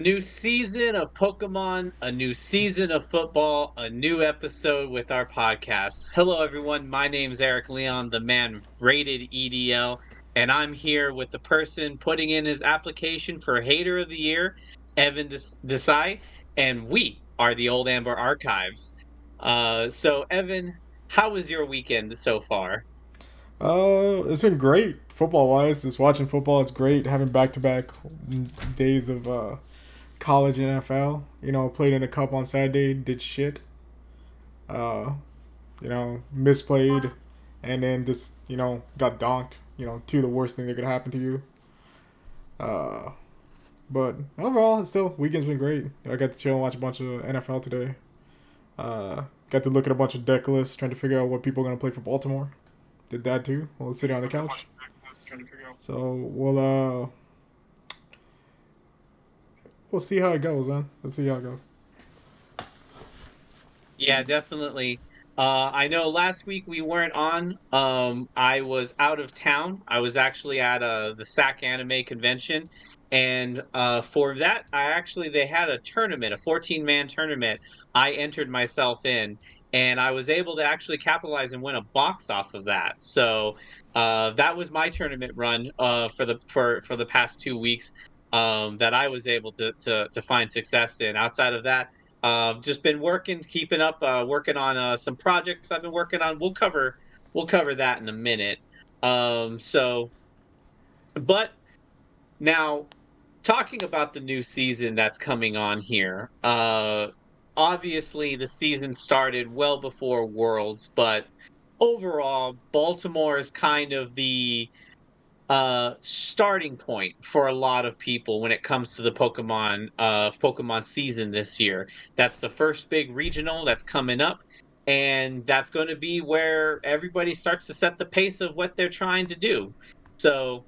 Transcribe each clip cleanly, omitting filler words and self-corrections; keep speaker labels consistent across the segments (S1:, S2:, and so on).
S1: New season of Pokemon, a new season of football, a new episode with our podcast. Hello, everyone. My name is Eric Leon, the man rated EDL, and I'm here with the person putting in his application for Hater of the Year, Evan Desai, and we are the Old Amber Archives. So, Evan, how was your weekend so far?
S2: It's been great football wise. Just watching football, it's great. Having back to back days of college and NFL. Played in a cup on Saturday, did shit. Uh, misplayed, and then just got donked. Two of the worst things that could happen to you. Uh, but overall, it's still weekend's been great. I got to chill and watch a bunch of NFL today. Got to look at a bunch of deck lists, trying to figure out what people are gonna play for Baltimore. Did that too while sitting on the couch. So we'll see how it goes, man. Let's see how it goes.
S1: Yeah, definitely. I know last week we weren't on. I was out of town. I was actually at the SAC Anime convention, and for that, they had a tournament, a 14-man tournament. I entered myself in, and I was able to actually capitalize and win a box off of that. So that was my tournament run for the past 2 weeks that I was able to find success in. Outside of that. Just been working, keeping up, working on some projects I've been working on. We'll cover that in a minute. So, but now talking about the new season that's coming on here. Obviously the season started well before Worlds, but overall, Baltimore is kind of the starting point for a lot of people when it comes to the Pokemon season this year. That's the first big regional that's coming up, and that's going to be where everybody starts to set the pace of what they're trying to do. So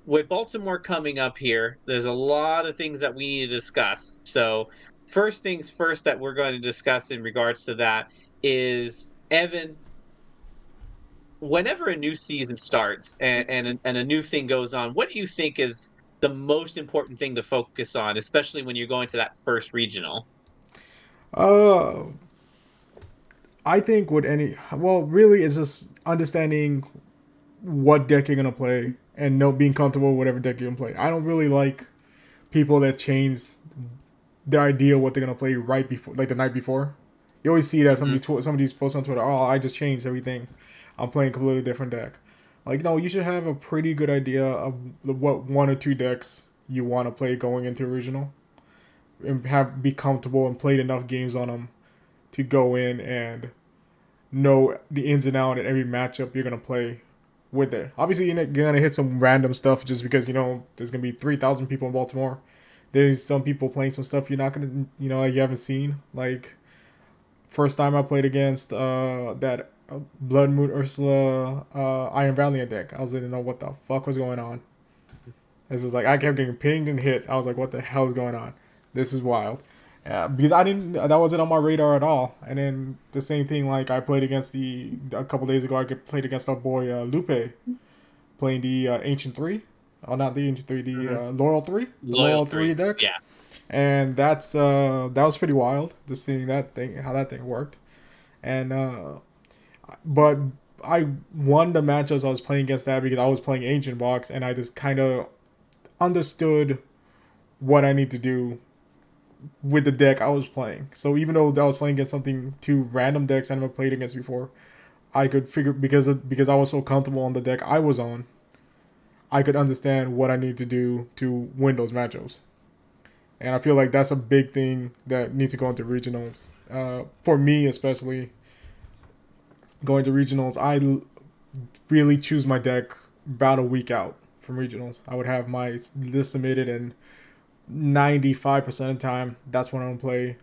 S1: with Baltimore coming up here, there's a lot of things that we need to discuss. So first things first that we're going to discuss in regards to that is, Evan, whenever a new season starts and a new thing goes on, what do you think is the most important thing to focus on, especially when you're going to that first regional?
S2: Uh, I think with any really it's just understanding what deck you're gonna play and being comfortable with whatever deck you're gonna play. I don't really like people that change their idea of what they're gonna play right before, like the night before. You always see that
S1: Hmm.
S2: somebody's posts on Twitter. Oh, I just changed everything. I'm playing a completely different deck. Like no, you should have a pretty good idea of what one or two decks you want to play going into original, and have be comfortable and played enough games on them to go in and know the ins and outs and every matchup you're gonna play with it. Obviously, you're gonna hit some random stuff just because there's gonna be 3,000 people in Baltimore. There's some people playing some stuff you're not gonna you haven't seen. Like first time I played against that Blood Moon Ursula Iron Valiant deck, I was didn't know what the fuck was going on. This is like I kept getting pinged and hit. I was like, what the hell is going on? This is wild. Yeah, because I didn't. That wasn't on my radar at all. And then the same thing, like I played against a couple days ago. I played against our boy Lupe, playing the Ancient Three. Oh, not the Ancient Three, the
S1: Hmm.
S2: The
S1: Loyal
S2: Laurel
S1: three.
S2: Three deck.
S1: Yeah.
S2: And that was pretty wild, just seeing that thing, how that thing worked. And but I won the matchups I was playing against that because I was playing Ancient Box, and I just kind of understood what I need to do with the deck I was playing. So even though I was playing against something two random decks I never played against before, I could figure because I was so comfortable on the deck I was on, I could understand what I need to do to win those matchups. And I feel like that's a big thing that needs to go into regionals. For me, especially going to regionals, really choose my deck about a week out from regionals. I would have my list submitted, and 95% of the time, that's when I'm gonna play.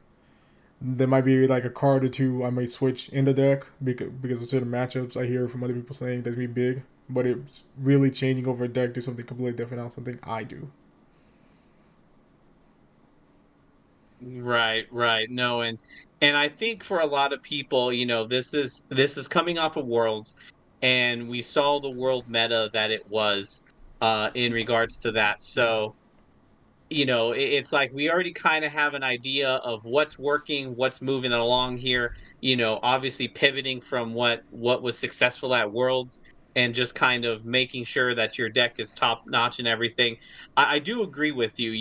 S2: There might be like a card or two I may switch in the deck because of certain matchups I hear from other people saying that's be big, but it's really changing over a deck to something completely different now, something I do.
S1: Right, right. No, and I think for a lot of people, this is coming off of Worlds, and we saw the world meta that it was in regards to that. So it's like we already kind of have an idea of what's working, what's moving along here. Obviously pivoting from what was successful at Worlds and just kind of making sure that your deck is top notch and everything. I do agree with you.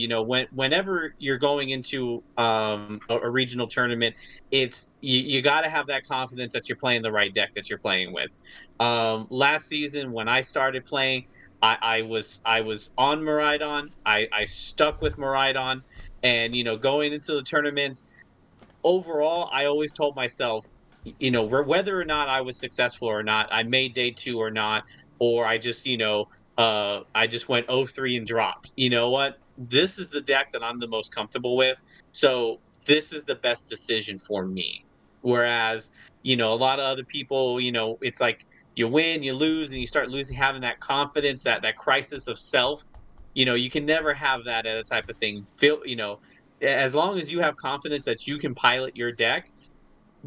S1: Whenever you're going into a regional tournament, you got to have that confidence that you're playing the right deck that you're playing with. Last season when I started playing, I was on Maridon. I stuck with Maridon, and going into the tournaments, overall, I always told myself, whether or not I was successful or not, I made day two or not, or I just went 0-3 and dropped. You know what? This is the deck that I'm the most comfortable with. So this is the best decision for me. Whereas, a lot of other people, it's like you win, you lose, and you start losing, having that confidence, that crisis of self. You can never have that at a type of thing. As long as you have confidence that you can pilot your deck,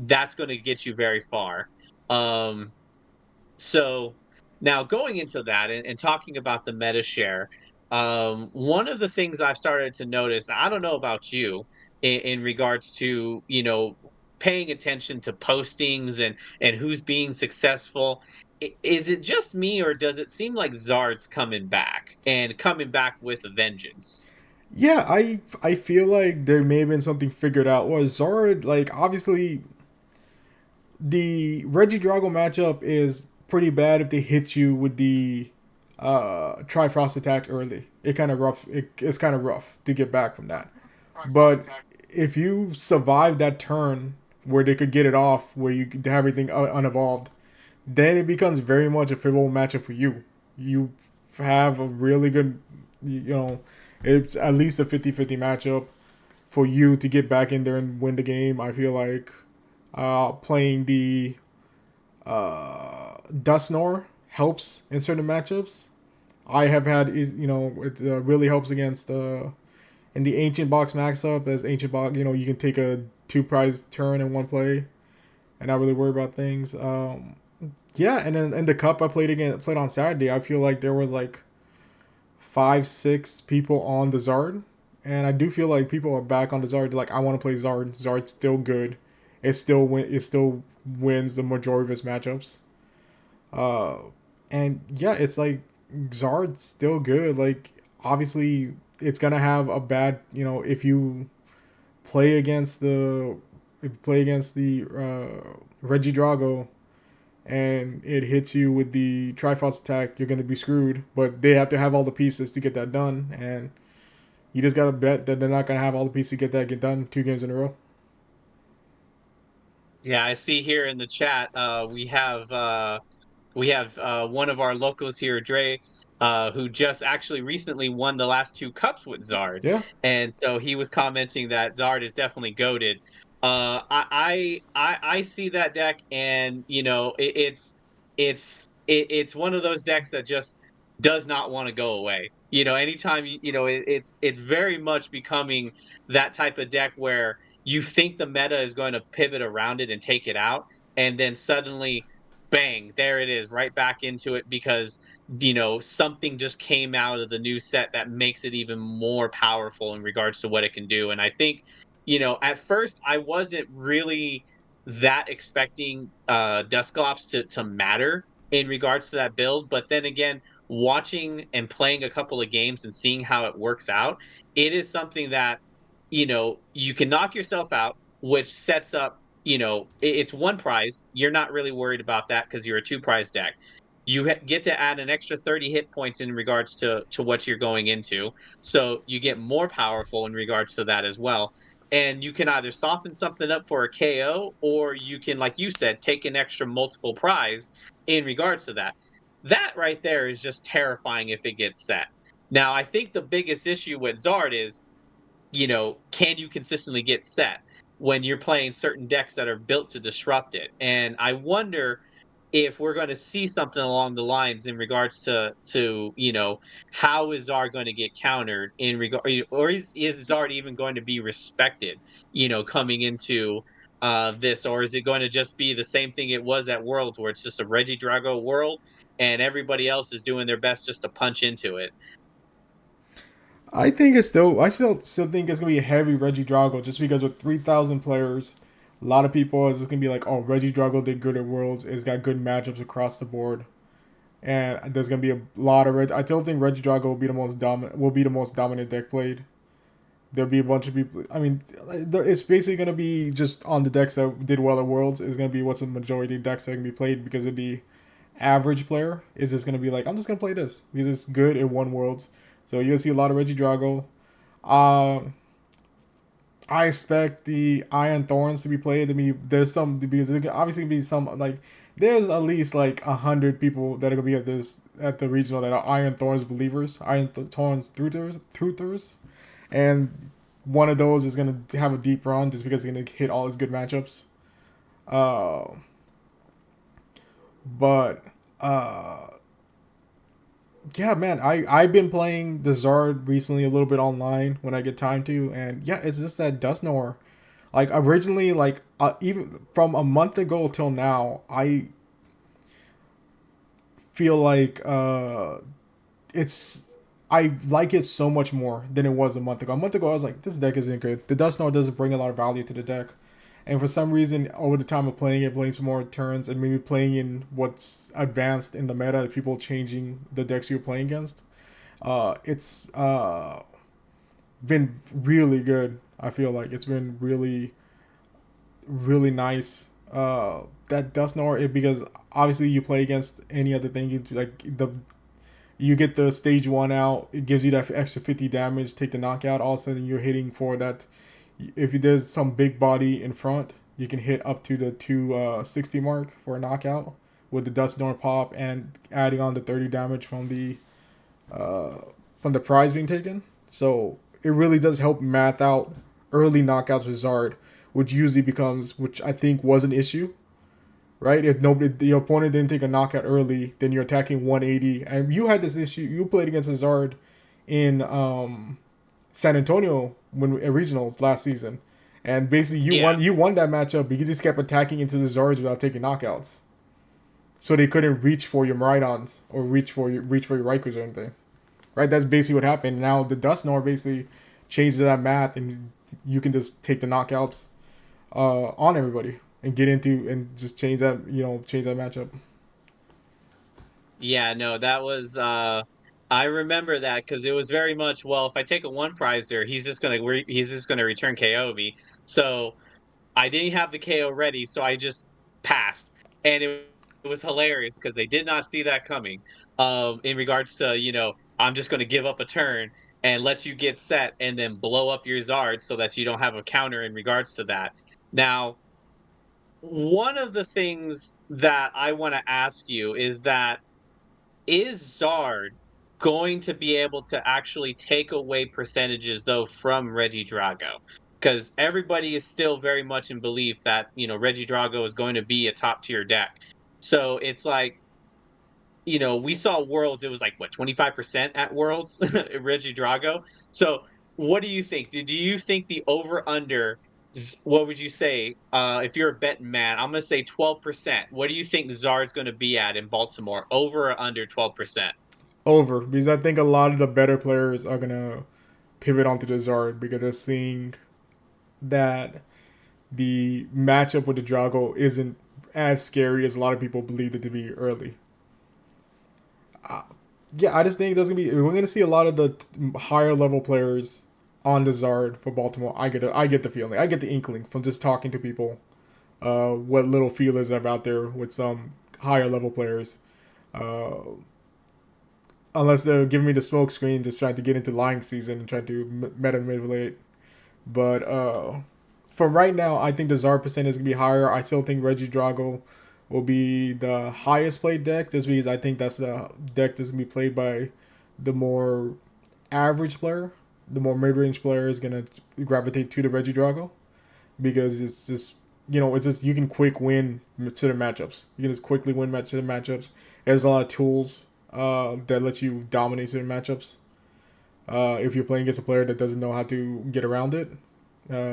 S1: that's going to get you very far. Um, so now going into that and talking about the meta share, one of the things I've started to notice, I don't know about you, in regards to paying attention to postings and who's being successful. Is it just me, or does it seem like Zard's coming back and coming back with a vengeance?
S2: Yeah, I feel like there may have been something figured out. Was Zard like obviously the Reggie Drago matchup is pretty bad if they hit you with the Trifrost attack early. It's kind of rough to get back from that. But if you survive that turn where they could get it off, where you could have everything unevolved, then it becomes very much a favorable matchup for you. You have a really good, it's at least a 50-50 matchup for you to get back in there and win the game. I feel like playing the Dustnor helps in certain matchups. I have had, it really helps against in the Ancient Box max up as Ancient Box. You can take a two prize turn in one play and not really worry about things. Yeah, and then in the cup I played on Saturday, I feel like there was like 5, 6 people on the Zard, and I do feel like people are back on the Zard. Like I want to play Zard. Zard's still good. It still wins the majority of its matchups. Uh, and yeah, it's like Zard's still good. Like obviously, it's gonna have a bad. If you play against the Reggie Drago and it hits you with the Triforce attack, you're gonna be screwed. But they have to have all the pieces to get that done, and you just gotta bet that they're not gonna have all the pieces to get done 2 games in a row.
S1: Yeah, I see here in the chat, we have one of our locals here, Dre, who just actually recently won the last two cups with Zard,
S2: Yeah,
S1: and so he was commenting that Zard is definitely goaded. I see that deck, and it's one of those decks that just does not want to go away. Anytime it's very much becoming that type of deck where you think the meta is going to pivot around it and take it out, and then suddenly bang, there it is, right back into it because something just came out of the new set that makes it even more powerful in regards to what it can do. And I think, at first I wasn't really that expecting Dusclops to matter in regards to that build, but then again, watching and playing a couple of games and seeing how it works out, it is something that you can knock yourself out, which sets up, it's one prize. You're not really worried about that because you're a two prize deck. You get to add an extra 30 hit points in regards to what you're going into. So you get more powerful in regards to that as well. And you can either soften something up for a KO, or you can, like you said, take an extra multiple prize in regards to that. That right there is just terrifying if it gets set. Now, I think the biggest issue with Zard is can you consistently get set when you're playing certain decks that are built to disrupt it? And I wonder if we're going to see something along the lines in regards to how is Zard going to get countered in regard, or is Zard even going to be respected coming into this, or is it going to just be the same thing it was at Worlds, where it's just a Reggie Drago world and everybody else is doing their best just to punch into it?
S2: I still think it's gonna be a heavy Reggie Drago just because with 3,000 players, a lot of people is just gonna be like, oh, Reggie Drago did good at Worlds. It's got good matchups across the board, and there's gonna be a lot of I still think Reggie Drago will be the most dominant deck played. There'll be a bunch of people. I mean, it's basically gonna be just on the decks that did well at Worlds is gonna be what's the majority of decks that can be played because the average player is just gonna be like, I'm just gonna play this because it's good. It won Worlds, so you'll see a lot of Reggie Drago. Um, I expect the Iron Thorns to be played. I mean, there's some because there's obviously gonna be some like there's at least like 100 people that are gonna be at the regional that are Iron Thorns believers, Thorns truthers, and one of those is gonna have a deep run just because he's gonna hit all his good matchups. Uh, but uh, yeah, man, I've been playing the Zard recently a little bit online when I get time to, and yeah, it's just that Dustnor. Like originally, like even from a month ago till now, I feel like it's I like it so much more than it was a month ago. A month ago, I was like, this deck isn't good. The Dustnor doesn't bring a lot of value to the deck. And for some reason, over the time of playing it, playing some more turns, and maybe playing in what's advanced in the meta, people changing the decks you're playing against, it's been really good. I feel like it's been really, really nice. That does not it because obviously you play against any other thing. You get the stage one out. It gives you that extra 50 damage. Take the knockout. All of a sudden you're hitting for that. If there's some big body in front, you can hit up to the 260 mark for a knockout with the dust storm pop and adding on the 30 damage uh, from the prize being taken. So it really does help math out early knockouts with Zard, which usually becomes, which I think was an issue, right? If nobody, the opponent didn't take a knockout early, then you're attacking 180. And you had this issue. You played against a Zard in San Antonio when at regionals last season, and basically you
S1: Yeah.
S2: won. You won that matchup, but you just kept attacking into the Zards without taking knockouts, so they couldn't reach for your Maridons or reach for your Rikers or anything. Right? That's basically what happened. Now the Dust Nor basically changes that math, and you can just take the knockouts on everybody and get into and just change that matchup.
S1: Yeah, no, that was I remember that because it was very much, well, if I take a one prizer, he's just gonna return KO me. So I didn't have the KO ready, so I just passed. And it was hilarious because they did not see that coming. In regards to, I'm just gonna give up a turn and let you get set and then blow up your Zard so that you don't have a counter in regards to that. Now, one of the things that I want to ask you is Zard going to be able to actually take away percentages though from Reggie Drago? Because everybody is still very much in belief that Reggie Drago is going to be a top tier deck. So it's like we saw Worlds. It was like what 25% at Worlds, Reggie Drago. So what do you think? Do you think the over under? What would you say if you're a betting man? I'm gonna say 12%. What do you think Zard's going to be at in Baltimore? Over or under 12%?
S2: Over because I think a lot of the better players are gonna pivot onto the Zard because they're seeing that the matchup with the Drago isn't as scary as a lot of people believed it to be early. Yeah, I just think we're gonna see a lot of the higher level players on the Zard for Baltimore. I get the feeling, I get the inkling from just talking to people. What little feelers are out there with some higher level players. Uh, Unless they're giving me the smoke screen, just trying to get into lying season and trying to meta manipulate. But from right now, I think the Zard percent is gonna be higher. I still think Reggie Drago will be the highest played deck, just because I think that's the deck that's gonna be played by the more average player. The more mid range player is gonna gravitate to the Reggie Drago because it's just you can quick win to the matchups. You can just quickly win to the matchups. There's a lot of tools that lets you dominate certain matchups. If you're playing against a player that doesn't know how to get around it.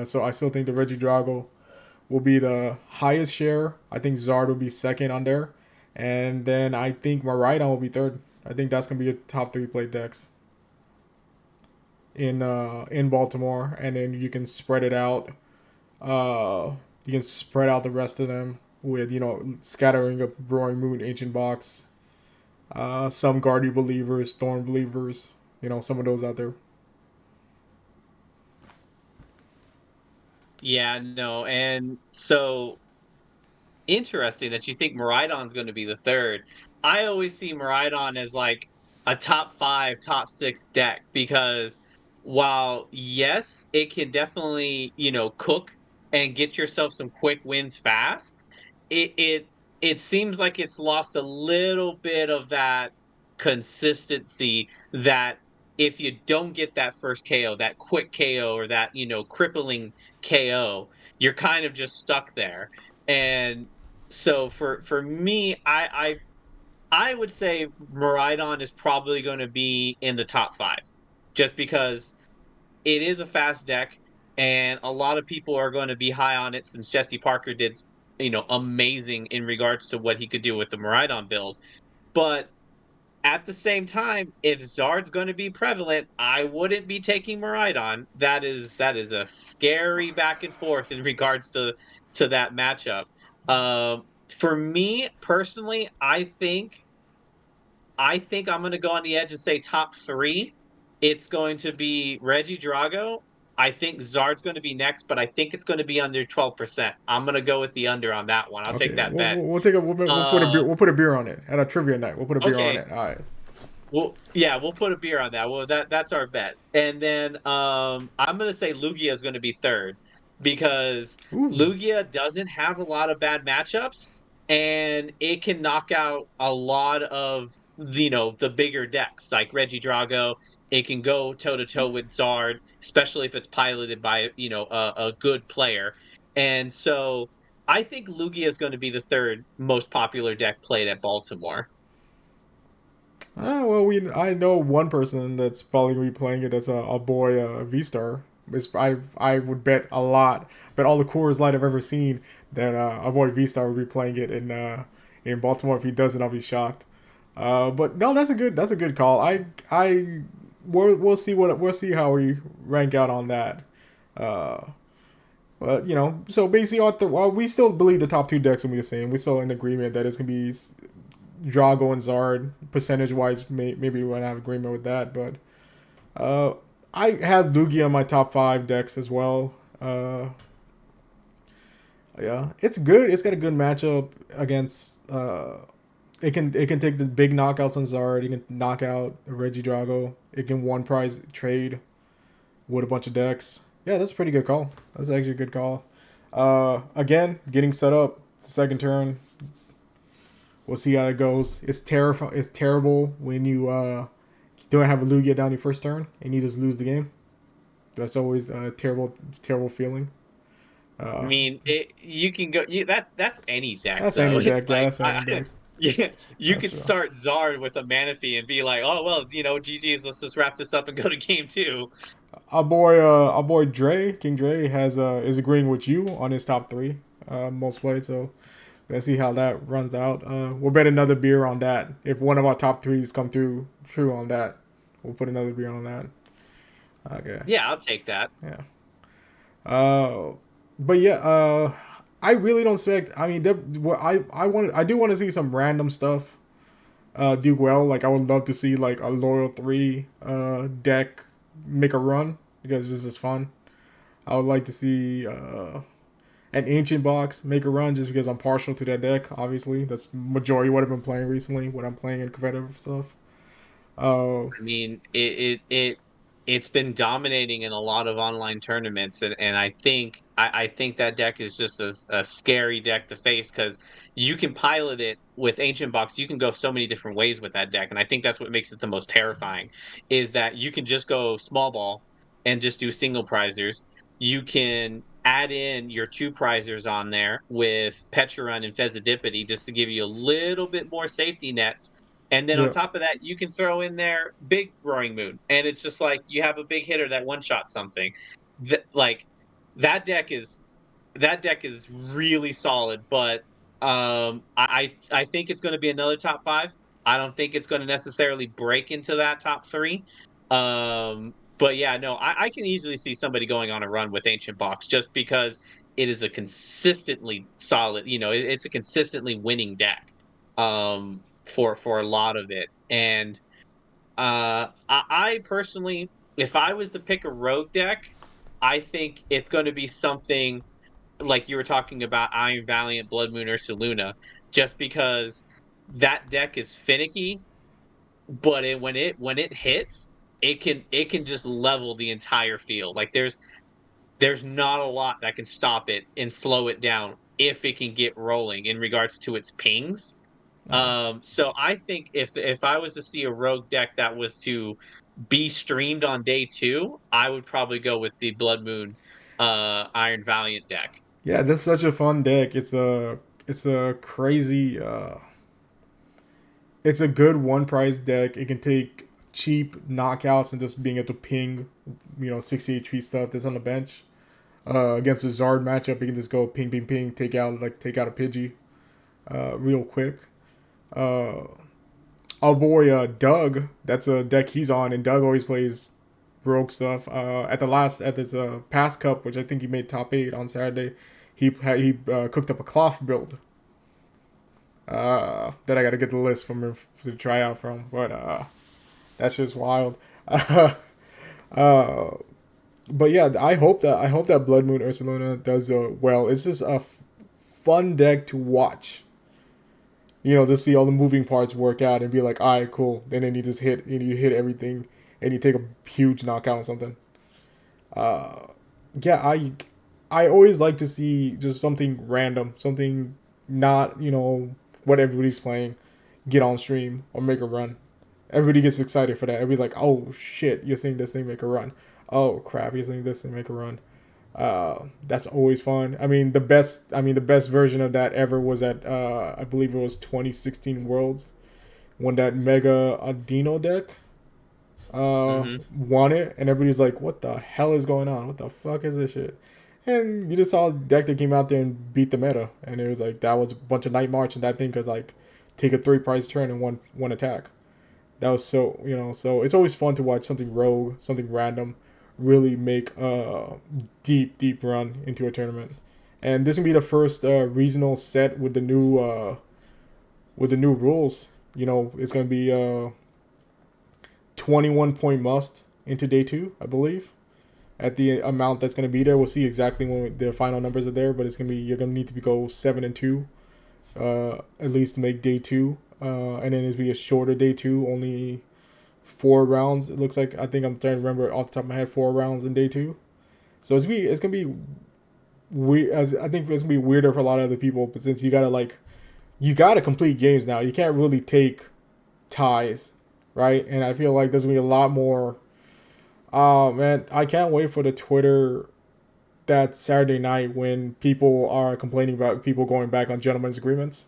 S2: So I still think the Reggie Drago will be the highest share. I think Zard will be second on there. And then I think Maridon will be third. I think that's going to be a top three played decks. in Baltimore, and then you can spread it out. You can spread out the rest of them with scattering of Roaring Moon, Ancient Box, some Guardian Believers, Thorn Believers. Some of those out there.
S1: Yeah, no, and so interesting that you think Miraidon's gonna be the third. I always see Miraidon as like a top 5, top 6 deck because while yes, it can definitely, cook and get yourself some quick wins fast, it it seems like it's lost a little bit of that consistency that if you don't get that first KO, that quick KO or that, crippling KO, you're kind of just stuck there. And so for me, I would say Miraidon is probably going to be in the top 5 just because it is a fast deck and a lot of people are going to be high on it since Jesse Parker did, amazing in regards to what he could do with the Miraidon build. But at the same time, if Zard's going to be prevalent, I wouldn't be taking Miraidon. That is a scary back and forth in regards to that matchup. For me personally, I think I'm going to go on the edge and say top 3. It's going to be Reggie Drago. I think Zard's going to be next, but I think it's going to be under 12%. I'm going to go with the under on that one. I'll take
S2: Okay,
S1: that bet.
S2: we'll take a we'll put a beer
S1: Um,
S2: we'll put a beer on it at a trivia night. We'll put a beer on
S1: okay,
S2: it. All right.
S1: well, yeah, we'll put a beer on that. Well, that's our bet. And then I'm gonna say Lugia is gonna be third because
S2: Ooh.
S1: Lugia doesn't have a lot of bad matchups and it can knock out a lot of the bigger decks like Reggie Drago. It can go toe to toe with Zard, especially if it's piloted by a good player. And so I think Lugia is going to be the third most popular deck played at Baltimore.
S2: Well, I know one person that's probably gonna be playing it as a boy V Star. I would bet a lot, bet all the Coors Light I've ever seen that a boy V Star would be playing it in Baltimore. If he doesn't, I'll be shocked. But no, that's a good call. We'll see we'll see how we rank out on that. Uh, but so basically, we still believe the top two decks will be the same. We're still in agreement that it's gonna be Drago and Zard. Percentage wise, maybe we won't have agreement with that, but uh, I have Lugia on my top 5 decks as well. Yeah, it's good. It's got a good matchup against. It can take the big knockouts on Zard. It can knock out Reggie Drago. It can one prize trade with a bunch of decks. Yeah, that's a pretty good call. That's actually a good call. Again, getting set up. Second turn. We'll see how it goes. It's terrifying. It's terrible when you don't have a Lugia down your first turn and you just lose the game. That's always a terrible, terrible feeling.
S1: I
S2: Uh,
S1: mean, you can go. That's any deck
S2: that's
S1: though.
S2: any
S1: It's
S2: deck. Yeah,
S1: like
S2: that's any deck.
S1: yeah, you
S2: That's
S1: could
S2: true.
S1: start Zard with a Manaphy and be like, oh well, GG's. Let's just wrap this up and go to game two.
S2: Our boy Dre, King Dre, is agreeing with you on his top 3 most played. So let's see how that runs out. We'll bet another beer on that. If one of our top threes come through true on that, we'll put another beer on that. Okay.
S1: Yeah, I'll take that.
S2: Yeah. Uh, but yeah, I really don't expect. I mean, I do want to see some random stuff do well. Like I would love to see like a loyal 3 deck make a run because this is fun. I would like to see an ancient box make a run just because I'm partial to that deck. Obviously, that's majority what I've been playing recently when I'm playing in competitive stuff. Uh,
S1: I mean, it's been dominating in a lot of online tournaments, and I think that deck is just a scary deck to face because you can pilot it with Ancient Box. You can go so many different ways with that deck, and I think that's what makes it the most terrifying. Is that you can just go small ball and just do single prizers. You can add in your two prizers on there with Petrarun and Fezidipity just to give you a little bit more safety nets and then on
S2: yeah.
S1: top of that, you can throw in there big Roaring Moon, and it's just like you have a big hitter that one shot something. Like that deck is that deck is really solid, but I think it's going to be another top 5. I don't think it's going to necessarily break into that top 3. But yeah, no, I can easily see somebody going on a run with Ancient Box just because it is a consistently solid, it's a consistently winning deck for a lot of it. And I personally, if I was to pick a rogue deck, I think it's going to be something like you were talking about Iron Valiant, Blood Moon, Ursa Luna, just because that deck is finicky, but when it hits, it can just level the entire field. Like there's not a lot that can stop it and slow it down if it can get rolling in regards to its pings.
S2: Uh,
S1: So I think if I was to see a rogue deck that was to be streamed on day two, I would probably go with the Blood Moon Iron Valiant deck.
S2: yeah, that's such a fun deck. It's a crazy. It's a good one price deck. It can take cheap knockouts and just being able to ping, 60 HP stuff that's on the bench. Against a Zard matchup, you can just go ping, ping, ping, take out a Pidgey, real quick. Uh, our boy Doug, that's a deck he's on, and Doug always plays rogue stuff. At this past cup, which I think he made top 8 on Saturday, he cooked up a cloth build. That I got to get the list from him to try out from, but that's just wild. Uh, but yeah, I hope that Blood Moon Ursaluna does well. It's just a fun deck to watch. To see all the moving parts work out and be like, all right, cool. And then you just hit everything, and you take a huge knockout or something. Uh, yeah, I always like to see just something random, something not what everybody's playing, get on stream or make a run. Everybody gets excited for that. Everybody's like, oh shit, you're seeing this thing make a run. Oh crap, you're seeing this thing make a run. That's always fun. The best version of that ever was at I believe it was 2016 Worlds when that Mega Adino deck
S1: Hmm.
S2: won it, and everybody's like, "What the hell is going on? What the fuck is this shit?" And you just saw a deck that came out there and beat the meta, and it was like that was a bunch of Night March, and that thing could like take a 3 price turn in one attack. That was so it's always fun to watch something rogue, something random, really make a deep run into a tournament. And this will be the first regional set with the new rules. It's gonna be 21 point must into day two, I believe. At the amount that's gonna be there, we'll see exactly when the final numbers are there. But you're gonna need to go 7-2, at least to make day two. And then it'll be a shorter day two, only 4 rounds. It looks like, I think I'm trying to remember off the top of my head, 4 rounds in day two. So it's gonna be weird. I think it's gonna be weirder for a lot of other people, but since you gotta complete games now, you can't really take ties, right? And I feel like there's gonna be a lot more. Oh man, I can't wait for the Twitter that Saturday night when people are complaining about people going back on gentlemen's agreements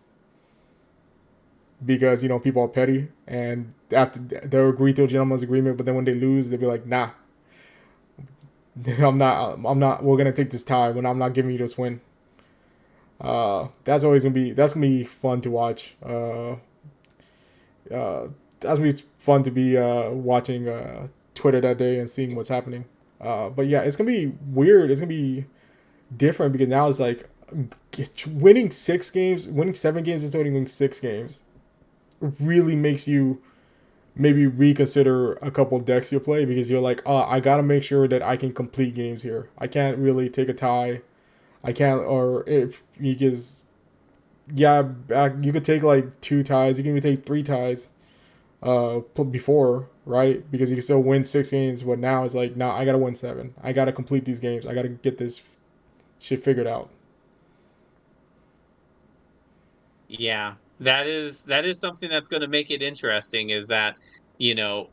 S2: because people are petty and after they'll agree to a gentleman's agreement, but then when they lose, they'll be like, "Nah, I'm not. We're gonna take this tie when I'm not giving you this win." That's gonna be fun to watch. That's gonna be fun to be watching Twitter that day and seeing what's happening. But yeah, it's gonna be weird. It's gonna be different because now it's like winning 6 games, winning 7 games instead of winning 6 games really makes you maybe reconsider a couple decks you play because you're like, I gotta make sure that I can complete games here. I can't really take a tie. I can't, or if because yeah, you could take like 2 ties. You can even take 3 ties. Before, right? Because you can still win 6 games, but now it's like, nah, I gotta win 7. I gotta complete these games. I gotta get this shit figured out.
S1: Yeah, that is something that's going to make it interesting. Is that you know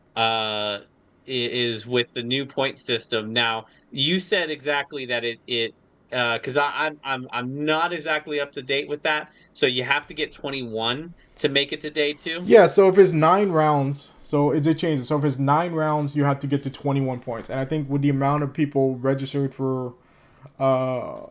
S1: is with the new point system. Now you said exactly that it because I'm not exactly up to date with that. So you have to get 21 to make it to day two.
S2: Yeah, so if it's 9 rounds, so it did change. So if it's 9 rounds, you have to get to 21 points. And I think with the amount of people uh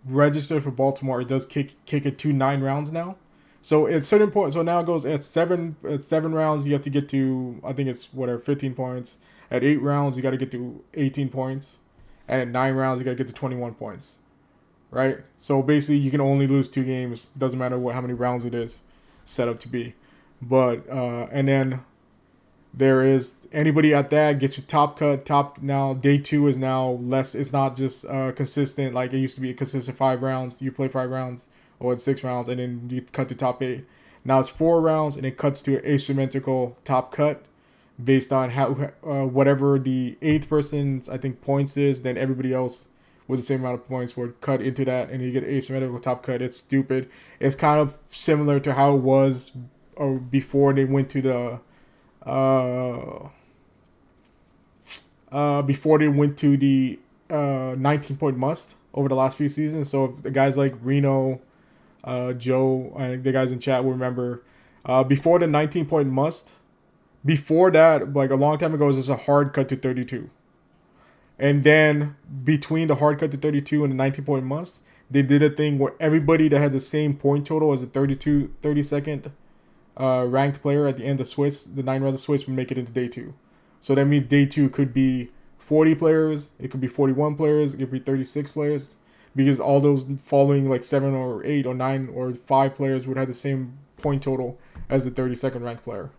S2: registered for Baltimore, it does kick it to 9 rounds now. So it's certain points. So now it goes at 7 rounds. You have to get to, I think it's whatever, 15 points. At 8 rounds, you got to get to 18 points, and at 9 rounds, you got to get to 21 points. Right. So basically, you can only lose 2 games. Doesn't matter how many rounds it is set up to be. But and then there is anybody at that gets your top cut. Top now day two is now less. It's not just consistent like it used to be. A consistent 5 rounds. You play 5 rounds or it's 6 rounds, and then you cut to top eight. Now it's 4 rounds, and it cuts to an asymmetrical top cut based on how whatever the eighth person's I think points is. Then everybody else with the same amount of points would cut into that, and you get asymmetrical top cut. It's stupid. It's kind of similar to how it was before they went to the uh, before they went to the 19 point must over the last few seasons. So the guys like Reno, Joe, and the guys in chat will remember before the 19 point must. Before that, like a long time ago, it was just a hard cut to 32. And then between the hard cut to 32 and the 19 point must, they did a thing where everybody that has the same point total as the 32 ranked player at the end of Swiss, the 9 rounds of Swiss would make it into day two. So that means day two could be 40 players, it could be 41 players, it could be 36 players, because all those following like 7 or 8 or 9 or 5 players would have the same point total as the 32nd ranked player.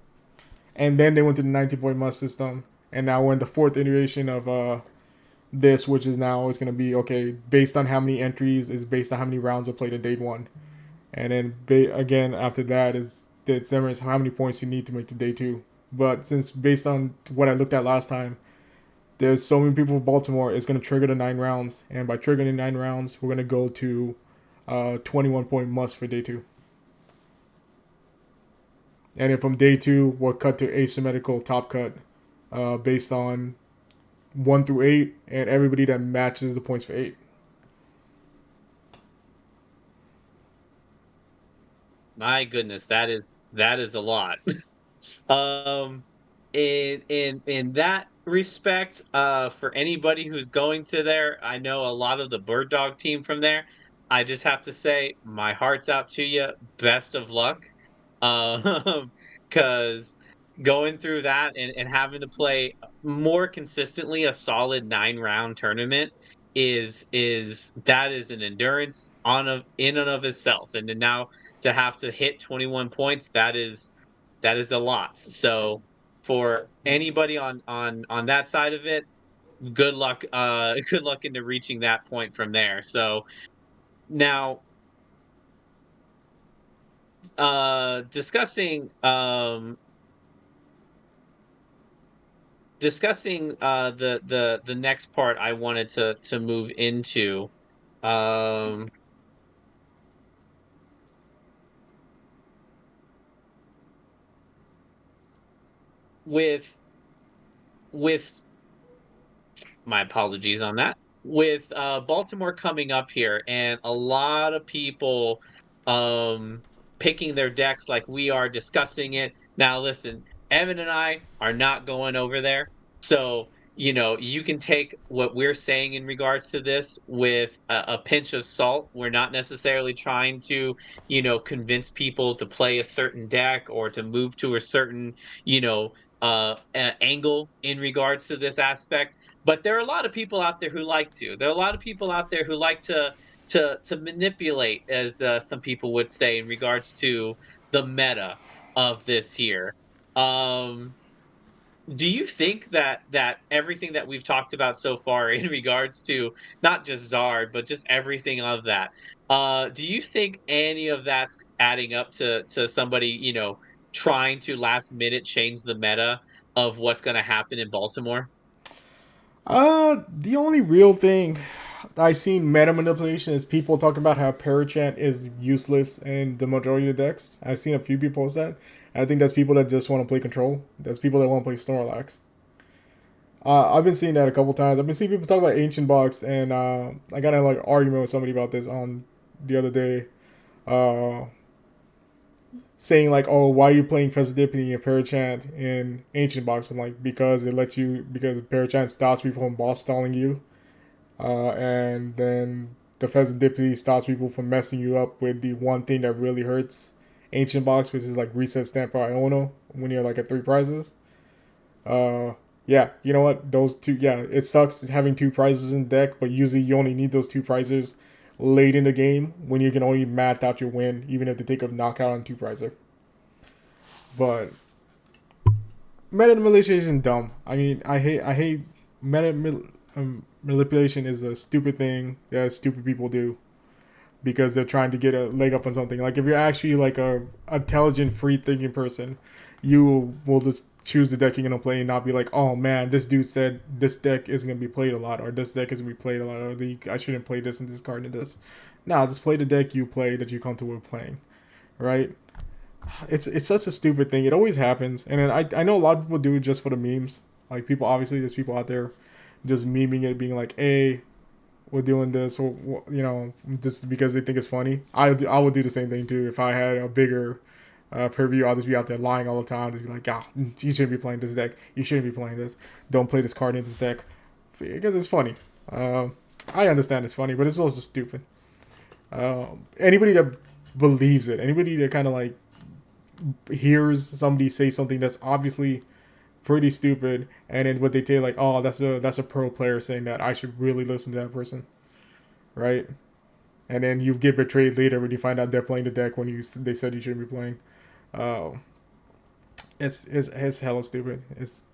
S2: And then they went to the 90 point must system, and now we're in the fourth iteration of this, which is now it's going to be okay based on how many entries is based on how many rounds are played in day one, and then again after that is the determines how many points you need to make to day two. But since based on what I looked at last time, there's so many people in Baltimore, it's going to trigger the 9 rounds, and by triggering the 9 rounds, we're going to go to 21 point must for day two. And then from day two, we'll cut to asymmetrical top cut based on 1 through 8, and everybody that matches the points for 8.
S1: My goodness, that is a lot. Um, in that respect, for anybody who's going to there, I know a lot of the Bird Dog team from there. I just have to say, my heart's out to you. Best of luck. Because going through that and having to play more consistently a solid 9 round tournament is that is an endurance on of in and of itself. And then now to have to hit 21 points, that is a lot. So for anybody on that side of it, good luck good luck into reaching that point from there. So now discussing the next part I wanted to move into um with with my apologies on that. With Baltimore coming up here and a lot of people um picking their decks like we are discussing it. Now listen, Evan and I are not going over there. So, you can take what we're saying in regards to this with a pinch of salt. We're not necessarily trying to, convince people to play a certain deck or to move to a certain, angle in regards to this aspect, but there are a lot of people out there who like to. There are a lot of people out there who like to manipulate, as some people would say, in regards to the meta of this here. Um, do you think that everything that we've talked about so far in regards to not just Zard, but just everything of that, do you think any of that's adding up to somebody, trying to last minute change the meta of what's going to happen in Baltimore?
S2: The only real thing I seen meta manipulation is people talking about how Parachant is useless in the majority of the decks. I've seen a few people post that. And I think that's people that just want to play control. That's people that want to play Snorlax. I've been seeing that a couple times. I've been seeing people talk about Ancient Box, and I got in like argument with somebody about this on the other day, uh, saying like, "Oh, why are you playing Serendipity and Parachant in Ancient Box?" I'm like, because it lets you because Parachant stops people from boss stalling you, and then the Serendipity stops people from messing you up with the one thing that really hurts Ancient Box, which is like reset stamp or Iono when you're like at 3 prizes. Yeah, you know what? Those two, yeah, it sucks having two prizes in deck, but usually you only need those two prizes late in the game when you can only math out your win, even if they take a knockout on two prizer. But meta manipulation is dumb. I mean, I hate manipulation is a stupid thing that stupid people do because they're trying to get a leg up on something. Like if you're actually like a intelligent, free thinking person, you will just choose the deck you're gonna play and not be like, oh man, this dude said this deck isn't gonna be played a lot, or this deck isn't gonna be played a lot, or I shouldn't play this and this card and this. Nah, just play the deck you play that you're comfortable with playing, right? It's such a stupid thing. It always happens, and then I know a lot of people do it just for the memes. Like people, obviously, there's people out there just memeing it, being like, "Hey, we're doing this," or just because they think it's funny. I would do the same thing too if I had a bigger preview. I'll just be out there lying all the time. Just be like, "Ah, you shouldn't be playing this deck. You shouldn't be playing this. Don't play this card in this deck," because it's funny. I understand it's funny, but it's also stupid. Anybody that believes it, anybody that kind of like hears somebody say something that's obviously pretty stupid, and then what they say like, oh, that's a pro player saying that, I should really listen to that person, right? And then you get betrayed later when you find out they're playing the deck when they said you shouldn't be playing. Uh, it's hella stupid. It's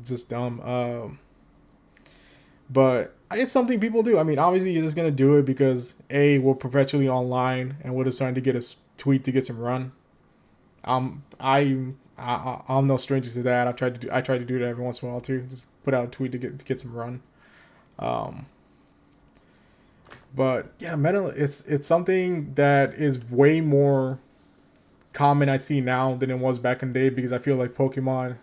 S2: just dumb. But it's something people do. I mean, obviously you're just gonna do it because we're perpetually online and we're just trying to get a tweet to get some run. I'm no stranger to that. I try to do that every once in a while too. Just put out a tweet to get some run. Um, but yeah, meta it's something that is way more common I see now than it was back in the day because I feel like Pokemon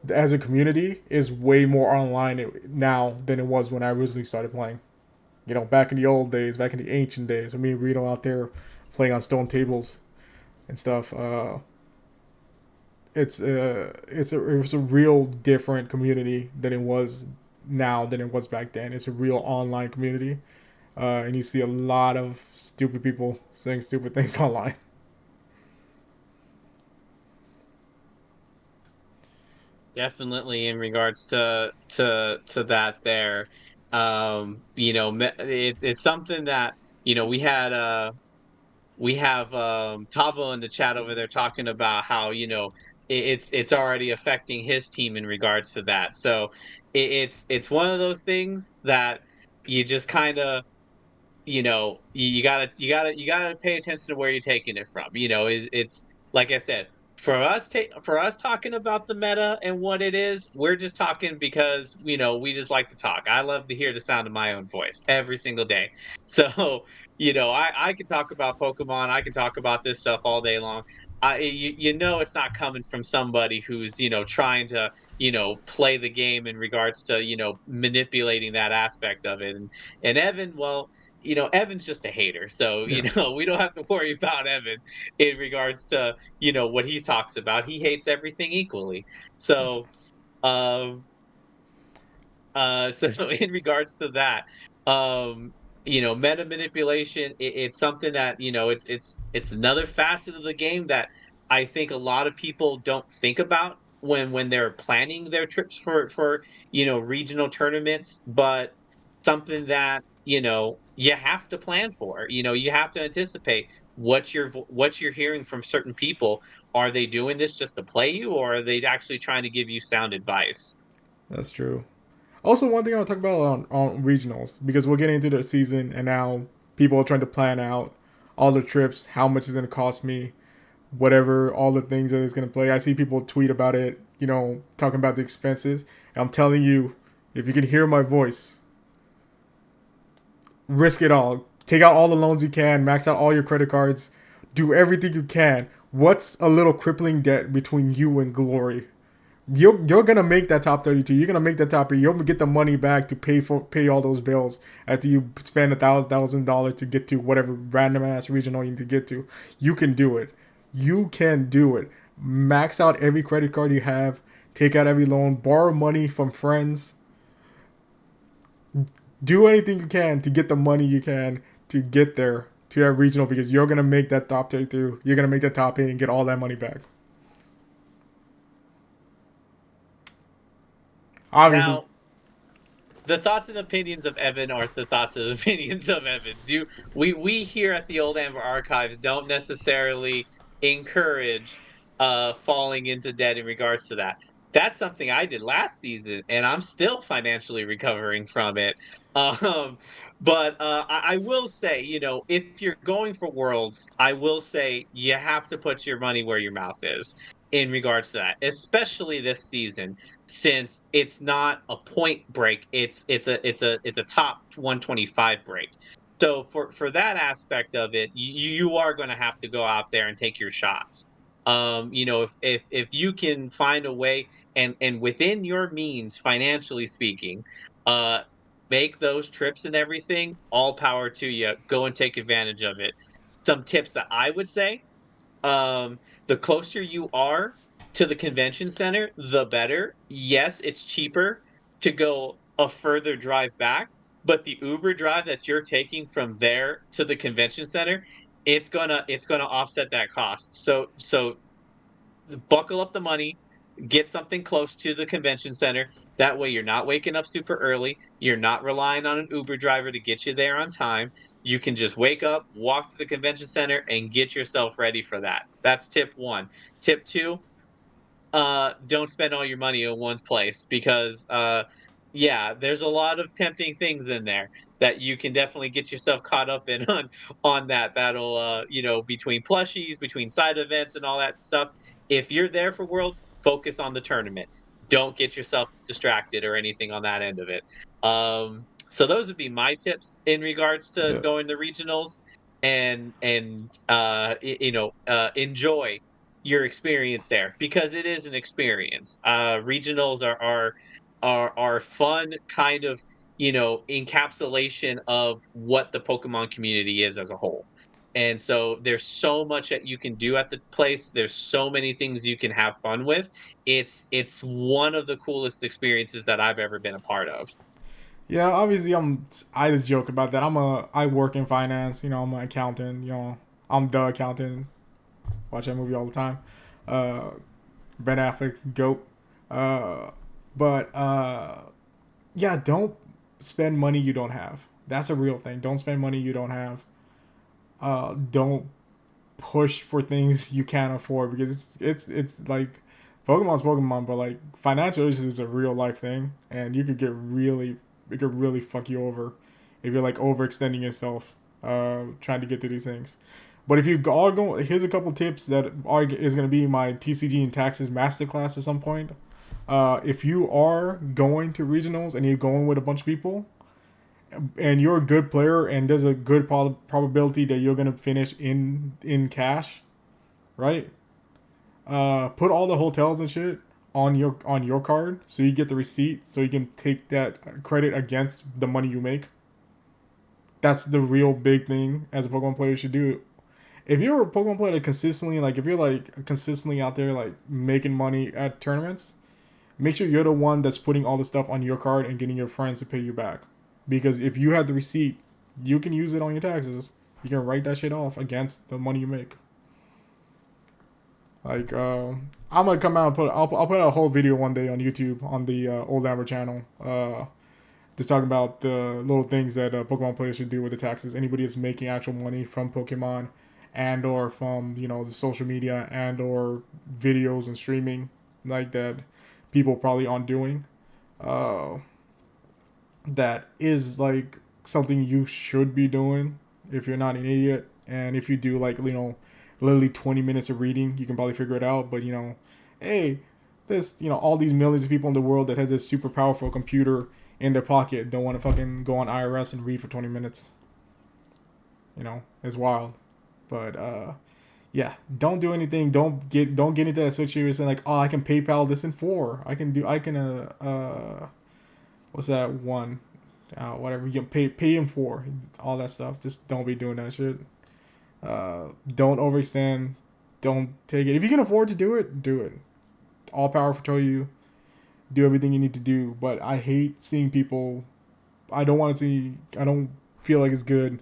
S2: as a community is way more online now than it was when I originally started playing. You know, back in the old days, back in the ancient days, when me and Rito out there playing on stone tables and stuff. It's a real different community than it was now than it was back then. It's a real online community, and you see a lot of stupid people saying stupid things online.
S1: Definitely in regards to that there. It's something that, we have Tavo in the chat over there talking about how, it's already affecting his team in regards to that. So it's one of those things that you just kind of, you gotta pay attention to where you're taking it from. It's like I said, for us talking about the meta and what it is, we're just talking because we just like to talk. I love to hear the sound of my own voice every single day. So I can talk about Pokemon, I can talk about this stuff all day long. It's not coming from somebody who's trying to play the game in regards to manipulating that aspect of it. And Evan, well, Evan's just a hater. So,
S2: Yeah,
S1: we don't have to worry about Evan in regards to, what he talks about. He hates everything equally.
S2: that's
S1: So, um, so in regards to that, um, meta manipulation, it's something that, it's another facet of the game that I think a lot of people don't think about when they're planning their trips for regional tournaments, but something that, you have to plan for. You have to anticipate what you're hearing from certain people. Are they doing this just to play you, or are they actually trying to give you sound advice?
S2: that's true. Also, one thing I want to talk about on regionals because we're getting into the season and now people are trying to plan out all the trips, how much is going to cost me, whatever, all the things that it's going to play. I see people tweet about it, talking about the expenses. And I'm telling you, if you can hear my voice, risk it all. Take out all the loans you can, max out all your credit cards, do everything you can. What's a little crippling debt between you and glory? You're gonna make that top 32. You're gonna make that top 3. You're gonna get the money back to pay all those bills after you spend $1,000 to get to whatever random ass regional you need to get to. You can do it. You can do it. Max out every credit card you have. Take out every loan. Borrow money from friends. Do anything you can to get the money you can to get there to that regional because you're gonna make that top 32. You're gonna make that top 8 and get all that money back. Obviously,
S1: Now, the thoughts and opinions of Evan are the thoughts and opinions of Evan. Do we here at the Old Amber Archives don't necessarily encourage falling into debt in regards to that. That's something I did last season, and I'm still financially recovering from it. Um, but I will say, if you're going for worlds, I will say you have to put your money where your mouth is in regards to that, especially this season since it's not a point break, it's a top 125 break. So for that aspect of it, you are going to have to go out there and take your shots. If you can find a way and within your means, financially speaking, uh, make those trips and everything, all power to you. Go and take advantage of it. Some tips that I would say um, the closer you are to the convention center, the better. Yes, it's cheaper to go a further drive back, but the Uber drive that you're taking from there to the convention center, it's gonna offset that cost. So buckle up the money, get something close to the convention center. That way, you're not waking up super early. You're not relying on an Uber driver to get you there on time. You can just wake up, walk to the convention center, and get yourself ready for that. That's tip one. Tip two, don't spend all your money in one place because yeah, there's a lot of tempting things in there that you can definitely get yourself caught up in on that'll between plushies, between side events and all that stuff. If you're there for worlds, focus on the tournament. Don't get yourself distracted or anything on that end of it. So those would be my tips in regards to
S2: yeah.
S1: going to regionals and enjoy your experience there because it is an experience. Regionals are fun kind of encapsulation of what the Pokemon community is as a whole. And so there's so much that you can do at the place. There's so many things you can have fun with. It's one of the coolest experiences that I've ever been a part of.
S2: Yeah, obviously I just joke about that. I work in finance, I'm an accountant, I'm the accountant. Watch that movie all the time. Uh Ben Affleck, goat. Uh but yeah, don't spend money you don't have. That's a real thing. Don't spend money you don't have. Don't push for things you can't afford because it's like Pokemon's Pokemon, but like financial issues is a real life thing, and you could get really it could really fuck you over if you're like overextending yourself trying to get to these things. But if you are going, here's a couple tips that are is going to be my TCG and taxes masterclass at some point. If you are going to regionals and you're going with a bunch of people, and you're a good player and there's a good probability that you're gonna finish in cash, right? Put all the hotels and shit on your card so you get the receipt so you can take that credit against the money you make. That's the real big thing as a Pokemon player should do. If you're a Pokemon player that consistently like if you're like consistently out there like making money at tournaments, make sure you're the one that's putting all the stuff on your card and getting your friends to pay you back. Because if you have the receipt, you can use it on your taxes. You can write that shit off against the money you make. Like, I'm gonna come out and I'll put out a whole video one day on YouTube on the Old Amber channel. Just talking about the little things that Pokemon players should do with the taxes. Anybody that's making actual money from Pokemon, and or from the social media and or videos and streaming like that, people probably aren't doing. Uh, that is like something you should be doing if you're not an idiot. And if you do like literally 20 minutes of reading, you can probably figure it out. But hey, this all these millions of people in the world that has this super powerful computer in their pocket don't want to fucking go on IRS and read for 20 minutes. It's wild. But yeah, don't do anything. Don't get into that situation like, oh, I can PayPal this in 4. I can what's that one? Whatever you can pay in 4. All that stuff. Just don't be doing that shit. Don't overextend. Don't take it. If you can afford to do it, do it. All power for you. Do everything you need to do. But I hate seeing people. I don't want to see. I don't feel like it's good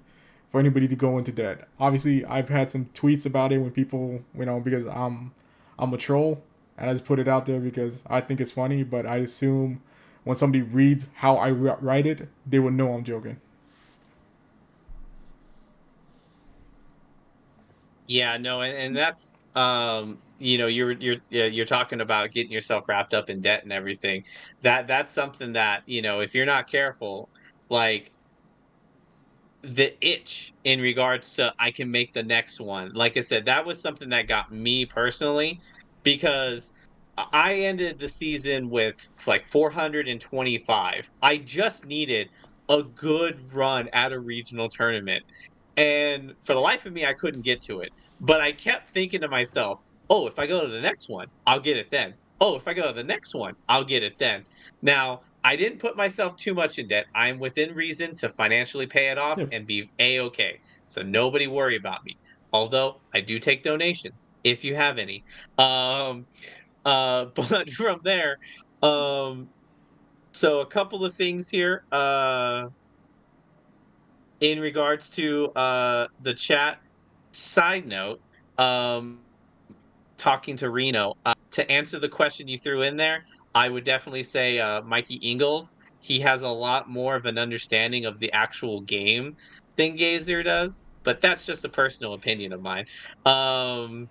S2: for anybody to go into debt. Obviously, I've had some tweets about it when people, because I'm a troll and I just put it out there because I think it's funny. But I assume when somebody reads how I write it, they would know I'm joking.
S1: Yeah, no, and that's you know, you're yeah, you're talking about getting yourself wrapped up in debt and everything. That's something that, you know, if you're not careful, like the itch in regards to I can make the next one. Like I said, that was something that got me personally because I ended the season with like 425. I just needed a good run at a regional tournament. And for the life of me, I couldn't get to it. But I kept thinking to myself, oh, if I go to the next one, I'll get it then. Oh, if I go to the next one, I'll get it then. Now, I didn't put myself too much in debt. I'm within reason to financially pay it off
S2: Yeah.
S1: and be a-okay. So nobody worry about me. Although I do take donations if you have any. Um but from there, um so a couple of things here in regards to the chat. Side note, um talking to Reno, to answer the question you threw in there, I would definitely say Mikey Ingles. He has a lot more of an understanding of the actual game than Gazer does, but that's just a personal opinion of mine. Um,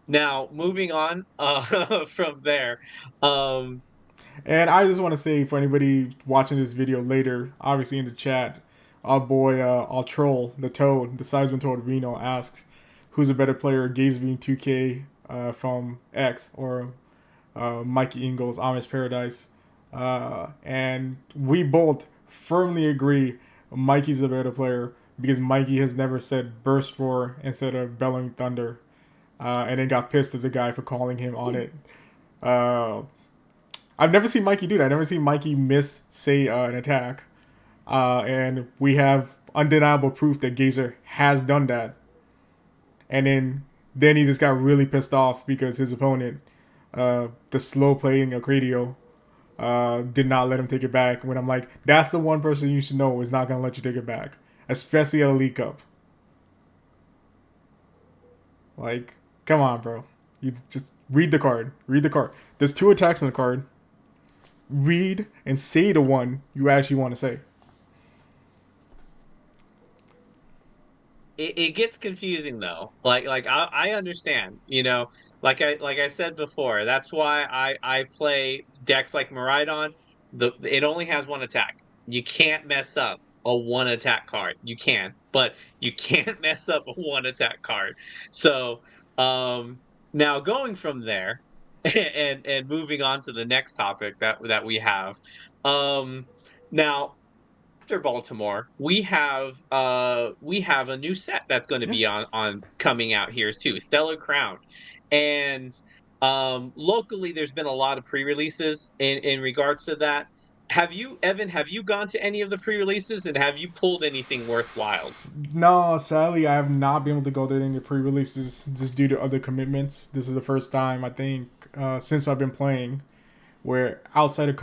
S1: Now, moving on from there, um,
S2: And I just want to say for anybody watching this video later, obviously in the chat, our boy, our troll, the Toad, the Seisman Toad Reno asks, who's a better player, Gazebeam 2K from X or Mikey Ingles, Amish Paradise? And we both firmly agree Mikey's the better player because Mikey has never said Burst Roar instead of Bellowing Thunder, and then got pissed at the guy for calling him on it. Uh, I've never seen Mikey do that. I've never seen Mikey miss, say, an attack. And we have undeniable proof that Gazer has done that. And then he just got really pissed off because his opponent, the slow playing Acradio, did not let him take it back. When I'm like, that's the one person you should know is not going to let you take it back, especially at a League Cup. Like, come on, bro. You just read the card. Read the card. There's two attacks in the card. Read and say the one you actually want to say.
S1: it gets confusing though. Like I understand, you know, like I said before, that's why I play decks like Miraidon. It only has one attack. You can't mess up a one attack card. You can, but you can't mess up a one attack card. So um now going from there and moving on to the next topic that we have. Um Now after Baltimore, we have a new set that's going to
S2: Yeah.
S1: be on coming out here too, Stellar Crown, and locally there's been a lot of pre-releases in regards to that. Have you, Evan? Have you gone to any of the pre-releases and have you pulled anything worthwhile?
S2: No, sadly, I have not been able to go to any pre-releases just due to other commitments. This is the first time I think since I've been playing where outside of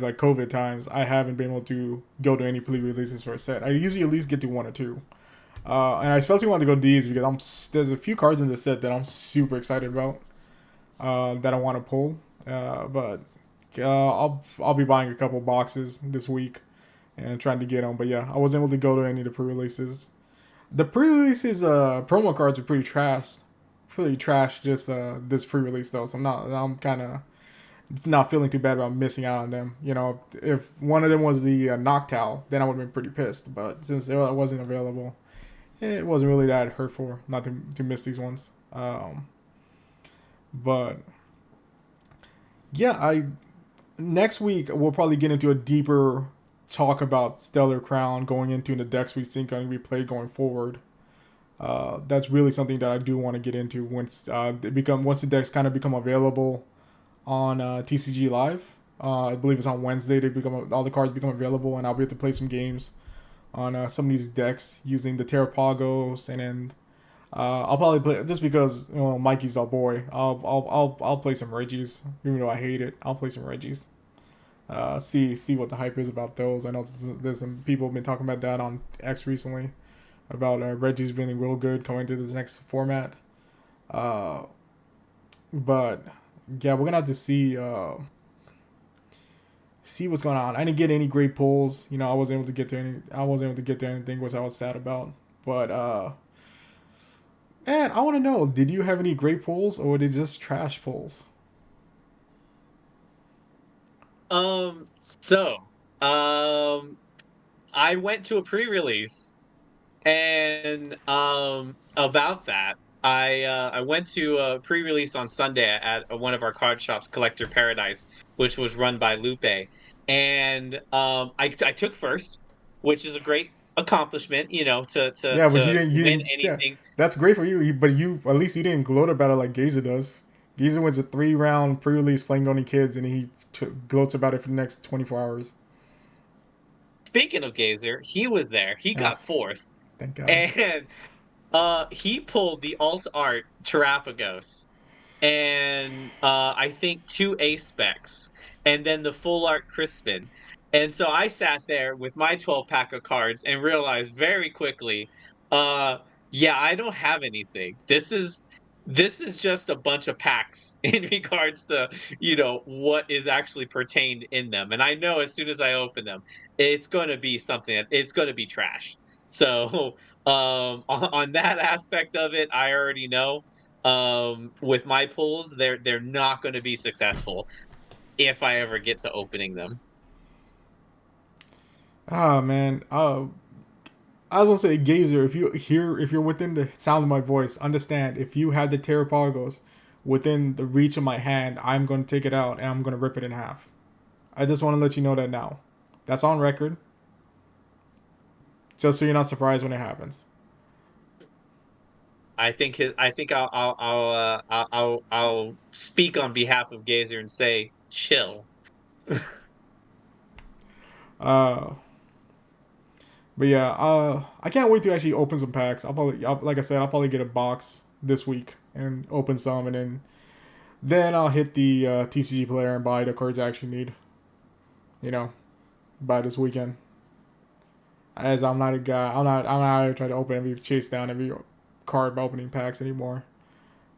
S2: like COVID times, I haven't been able to go to any pre-releases for a set. I usually at least get to one or two, and I especially want to go to these because there's a few cards in the set that I'm super excited about that I want to pull. But I'll be buying a couple boxes this week and trying to get them. But yeah, I wasn't able to go to any of the pre-releases. The pre-releases promo cards are pretty trash. Just this pre-release though, so I'm kind of not feeling too bad about missing out on them. You know, if one of them was the Noctowl, then I would have been pretty pissed. But since it wasn't available, it wasn't really that hurtful not to miss these ones. But yeah, I next week we'll probably get into a deeper talk about Stellar Crown going into the decks we think are going to be played going forward. That's really something that I do want to get into once the decks kind of become available on TCG Live. I believe it's on Wednesday. All the cards become available, and I'll be able to play some games on some of these decks using the Terrapagos, and then I'll probably play just because Mikey's our boy. I'll play some Reggies, even though I hate it. I'll play some Reggies. See what the hype is about those. I know there's some people have been talking about that on X recently about Reggie's being real good coming to this next format. Uh, but yeah, we're gonna have to see. see what's going on. I didn't get any great pulls. You know, I wasn't able to get to any. I wasn't able to get to anything, which I was sad about. But man, I want to know: did you have any great pulls, or were they just trash pulls?
S1: So, um, I went to a pre-release and about that, I went to a pre-release on Sunday at one of our card shops, Collector Paradise, which was run by Lupe, and I took first, which is a great accomplishment, you know,
S2: Yeah, but you
S1: to
S2: didn't. You
S1: win
S2: didn't. Yeah,
S1: anything.
S2: that's great for you. But you at least you didn't gloat about it like Gazer does. Gazer wins a 3 round pre-release playing only kids, and he gloats about it for the next 24 hours.
S1: Speaking of Gazer, he was there. He
S2: Ah,
S1: got fourth,
S2: thank God.
S1: and he pulled the alt art Terapagos and I think two ace specs, and then the full art Crispin. And so I sat there with my 12 pack of cards and realized very quickly, uh, yeah, I don't have anything. This is just a bunch of packs in regards to what is actually pertained in them. And I know as soon as I open them, it's going to be something. It's going to be trash. So on that aspect of it, I already know with my pulls, they're not going to be successful if I ever get to opening them.
S2: Ah man. I was gonna say Gazer. If you're within the sound of my voice, understand. If you had the Terrapagos within the reach of my hand, I'm gonna take it out and I'm gonna rip it in half. I just want to let you know that now. That's on record, just so you're not surprised when it happens.
S1: I think I'll speak on behalf of Gazer and say chill.
S2: Uh, but yeah, I can't wait to actually open some packs. Like I said, I'll probably get a box this week and open some, and then I'll hit the TCG player and buy the cards I actually need. You know, by this weekend. As I'm not a guy, I'm not trying to open every chase down every card by opening packs anymore.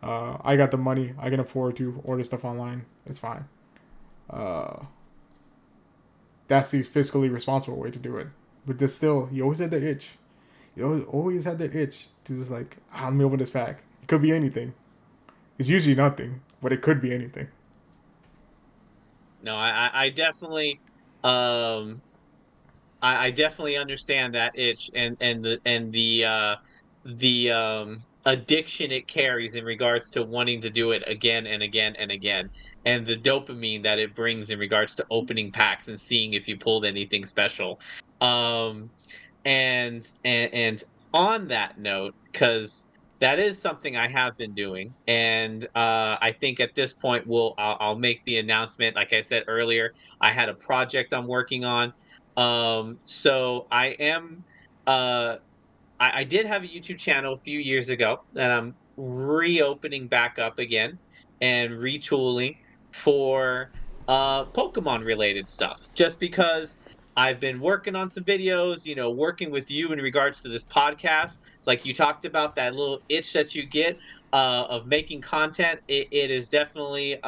S2: I got the money. I can afford to order stuff online. It's fine. Uh, that's the fiscally responsible way to do it. But just still, you always had that itch. You always had that itch to just like, let me open this pack. It could be anything. It's usually nothing, but it could be anything.
S1: No, I definitely um I definitely understand that itch and the addiction it carries in regards to wanting to do it again and again and again, and the dopamine that it brings in regards to opening packs and seeing if you pulled anything special. Um, and on that note, because that is something I have been doing, and I think at this point I'll make the announcement. Like I said earlier, I had a project I'm working on. So I am uh I did have a YouTube channel a few years ago that I'm reopening back up again and retooling for Pokemon related stuff. Just because I've been working on some videos, working with you in regards to this podcast. Like you talked about that little itch that you get of making content. It has definitely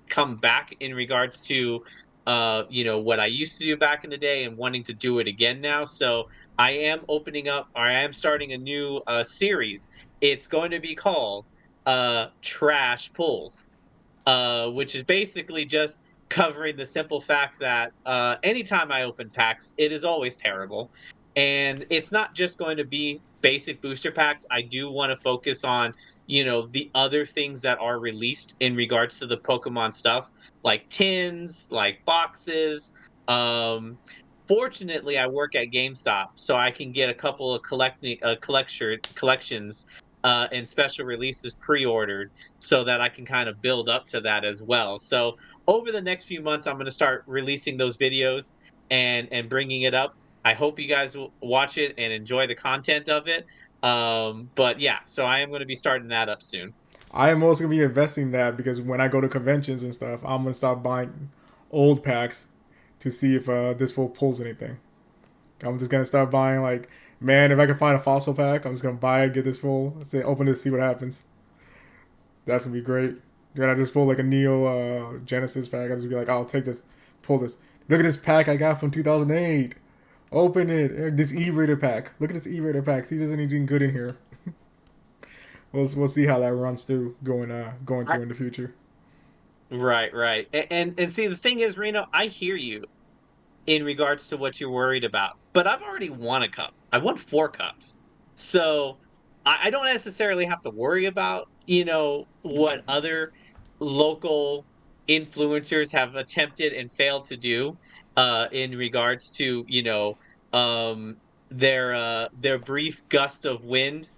S1: come back in regards to what I used to do back in the day and wanting to do it again now. So I am opening up, or I am starting a new series. It's going to be called Trash Pulls, which is basically just covering the simple fact that anytime I open packs, it is always terrible. And it's not just going to be basic booster packs. I do want to focus on, the other things that are released in regards to the Pokemon stuff, like tins, like boxes. Um, Fortunately, I work at GameStop, so I can get a couple of collections and special releases pre-ordered so that I can kind of build up to that as well. So over the next few months, I'm going to start releasing those videos and bringing it up. I hope you guys will watch it and enjoy the content of it. But yeah, so I am going to be starting that up soon.
S2: I am also gonna be investing in that because when I go to conventions and stuff, I'm gonna start buying old packs to see if this fool pulls anything. I'm just gonna start buying like, man, if I can find a fossil pack, I'm just gonna buy it, get this full, say open it, see what happens. That's gonna be great. Then I just pull like a Neo Genesis pack. I just be like, I'll take this, pull this. Look at this pack I got from 2008. Open it. This E-Raider pack. Look at this E-Raider pack. See, there's anything good in here. We'll see how that runs through going
S1: I,
S2: through in the future.
S1: right, right. And see, the thing is, Reno, I hear you in regards to what you're worried about. But I've already won a cup. I've won 4 cups. So I don't necessarily have to worry about, what other local influencers have attempted and failed to do in regards to, their brief gust of wind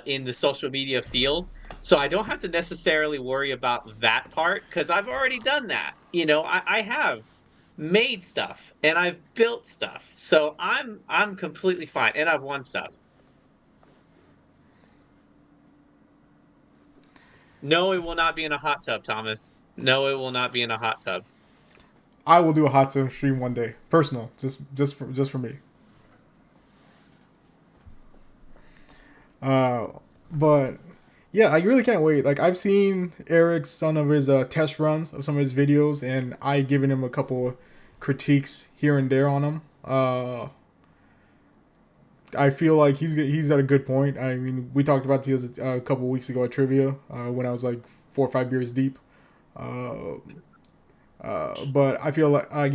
S1: in the social media field. So I don't have to necessarily worry about that part because I've already done that. I have made stuff and I've built stuff. So I'm completely fine and I've won stuff. No, it will not be in a hot tub, Thomas. No, it will not be in a hot tub.
S2: I will do a hot zone stream one day, personal, just for me. Uh, but yeah, I really can't wait. Like I've seen Eric's some of his test runs of some of his videos, and I given him a couple critiques here and there on them. I feel like he's at a good point. I mean, we talked about this a couple weeks ago at trivia when I was like 4 or 5 beers deep. Uh, but I feel like I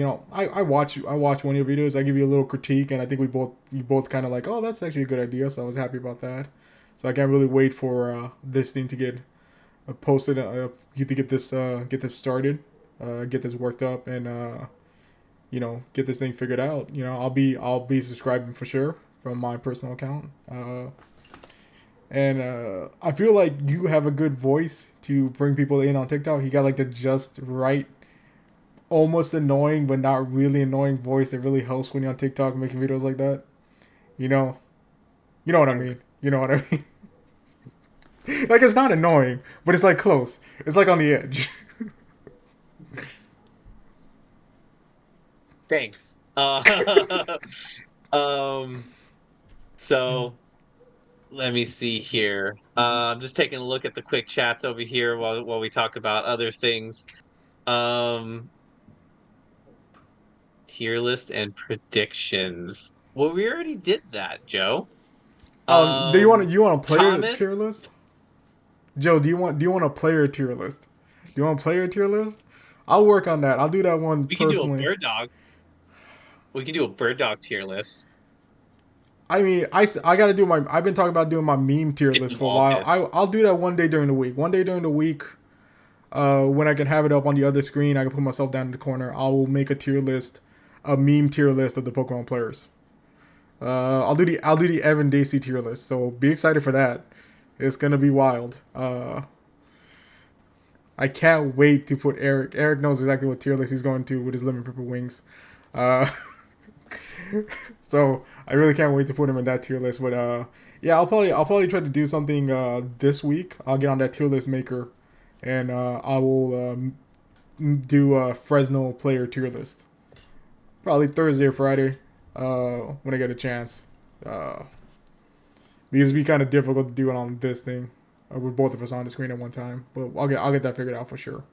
S2: watch one of your videos. I give you a little critique, and I think we both kind of like, oh, that's actually a good idea. So I was happy about that. So I can't really wait for this thing to get posted. You to get this started, get this worked up, and get this thing figured out. I'll be subscribing for sure from my personal account. And I feel like you have a good voice to bring people in on TikTok. You got like the just right, almost annoying but not really annoying voice that really helps when you're on TikTok making videos like that. You know, you know what I
S1: Thanks.
S2: mean. You know what I mean. Like it's not annoying, but it's like close. It's like on the edge.
S1: Thanks. Um so let me see here. I'm just taking a look at the quick chats over here while we talk about other things. Um Tier list and predictions. Well, we already did that, Joe.
S2: Do you want a player
S1: Thomas,
S2: tier list? Joe, do you want a player tier list? Do you want a player tier list? I'll work on that. I'll do that one
S1: we can do a
S2: personally.
S1: bird dog. We can do a bird dog tier list.
S2: I mean, I gotta do my. I've been talking about doing my meme tier
S1: Get
S2: list
S1: them
S2: for a
S1: all
S2: while.
S1: pissed.
S2: I'll do that one day during the week. One day during the week, when I can have it up on the other screen, I can put myself down in the corner. I will make a tier list, a meme tier list of the Pokemon players. I'll do the Evan Dacey tier list. So be excited for that. It's gonna be wild. I can't wait to put Eric. Eric knows exactly what tier list he's going to with his lemon purple wings. Uh, so I really can't wait to put him in that tier list. But yeah, I'll probably try to do something this week. I'll get on that tier list maker, and I will do a Fresno player tier list. Probably Thursday or Friday, when I get a chance. Uh, because it'd be kind of difficult to do it on this thing, with both of us on the screen at one time. But I'll get that figured out for sure.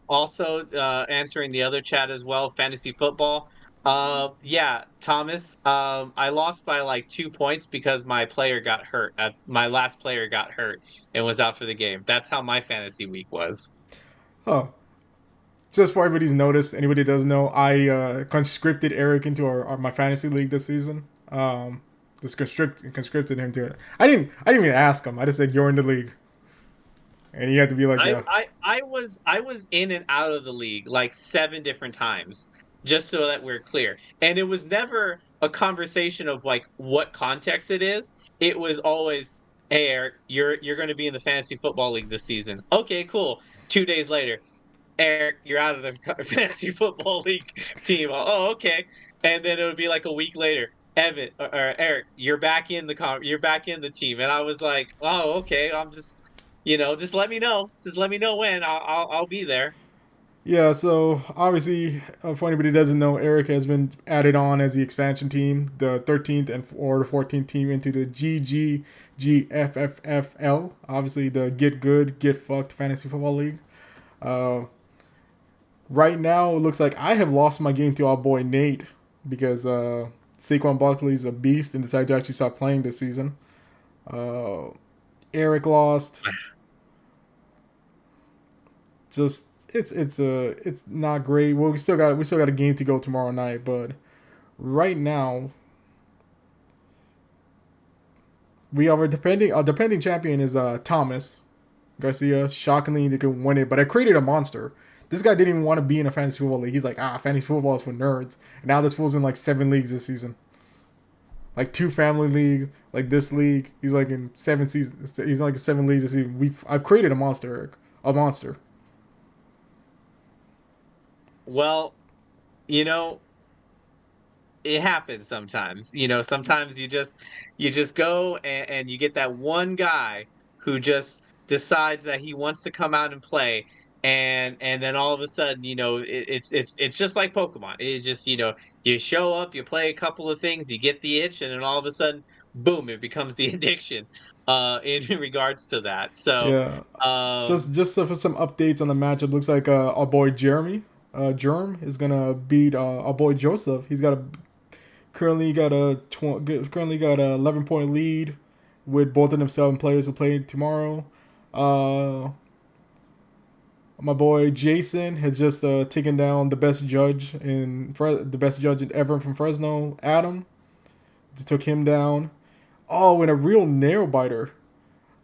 S1: Also, answering the other chat as well, fantasy football. Yeah, Thomas. I lost by like 2 points because my player got hurt. My last player got hurt and was out for the game. That's how my fantasy week was.
S2: Oh, just for everybody's notice, anybody doesn't know, I conscripted Eric into my fantasy league this season. Just conscripted him to it. I didn't even ask him. I just said you're in the league, and he had to be like,
S1: I
S2: yeah,
S1: I I was in and out of the league like 7 different times, just so that we're clear. And it was never a conversation of like what context it is. It was always, "Hey Eric, you're going to be in the fantasy football league this season." Okay, cool. 2 days later, Eric, you're out of the fantasy football league team. Oh, okay. And then it would be like a week later, Evan or Eric, you're back in the team. And I was like, oh, okay. I'm just, just let me know. Just let me know when. I'll be there.
S2: yeah. So obviously, for anybody who doesn't know, Eric has been added on as the expansion team, the 13th and or the 14th team into the GGGFFFL. Obviously, the Get Good Get Fucked Fantasy Football League. Uh, Right now, it looks like I have lost my game to our boy Nate because Saquon Barkley is a beast and decided to actually stop playing this season. Uh, Eric lost. Just it's not great. Well, we still got a game to go tomorrow night, but right now we are defending our defending champion is Thomas Garcia. Shockingly, they could win it, but I created a monster. This guy didn't even want to be in a fantasy football league. He's like, fantasy football is for nerds. And now this fool's in like 7 leagues this season, like 2 family leagues, like this league. He's like in 7 seasons. He's in like 7 leagues this season. I've created a monster, Eric. A monster.
S1: Well, you know, it happens sometimes. Sometimes you just go and you get that one guy who just decides that he wants to come out and play, and then all of a sudden, it's just like Pokemon. It's just, you show up, you play a couple of things, you get the itch, and then all of a sudden, boom, it becomes the addiction in regards to that. So,
S2: Yeah.
S1: um
S2: Just for some updates on the matchup, looks like our boy Jeremy, Germ is gonna beat our boy Joseph. He's got a currently got a 11 point lead with both of them 7 players who play tomorrow. Uh, my boy Jason has just taken down the best judge ever from Fresno, Adam. Just took him down. Oh, and a real nail biter.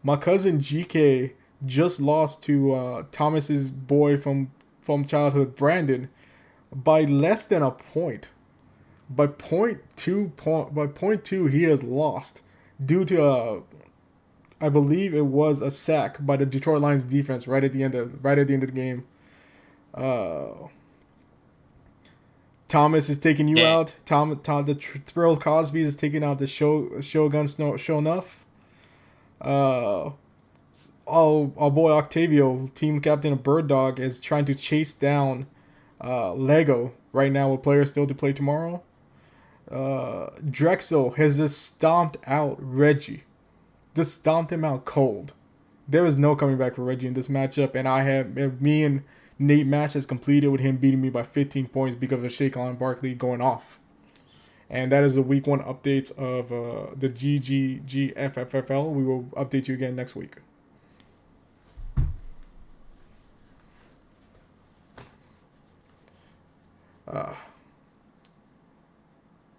S2: My cousin GK just lost to Thomas's boy from childhood, Brandon, by less than a point. By point two, he has lost due to I believe it was a sack by the Detroit Lions defense right at the end of the game. Uh, Thomas is taking you
S1: yeah,
S2: out. The Thrill Cosby is taking out the Shogun Show enough. Uh, our boy Octavio, team captain of Bird Dog, is trying to chase down Lego right now with players still to play tomorrow. Drexel has just stomped out Reggie. Just stomped him out cold. There is no coming back for Reggie in this matchup, and me and Nate match has completed with him beating me by 15 points because of Shaquan Barkley going off. And that is the week 1 updates of the GGGFFFL. We will update you again next week. Uh,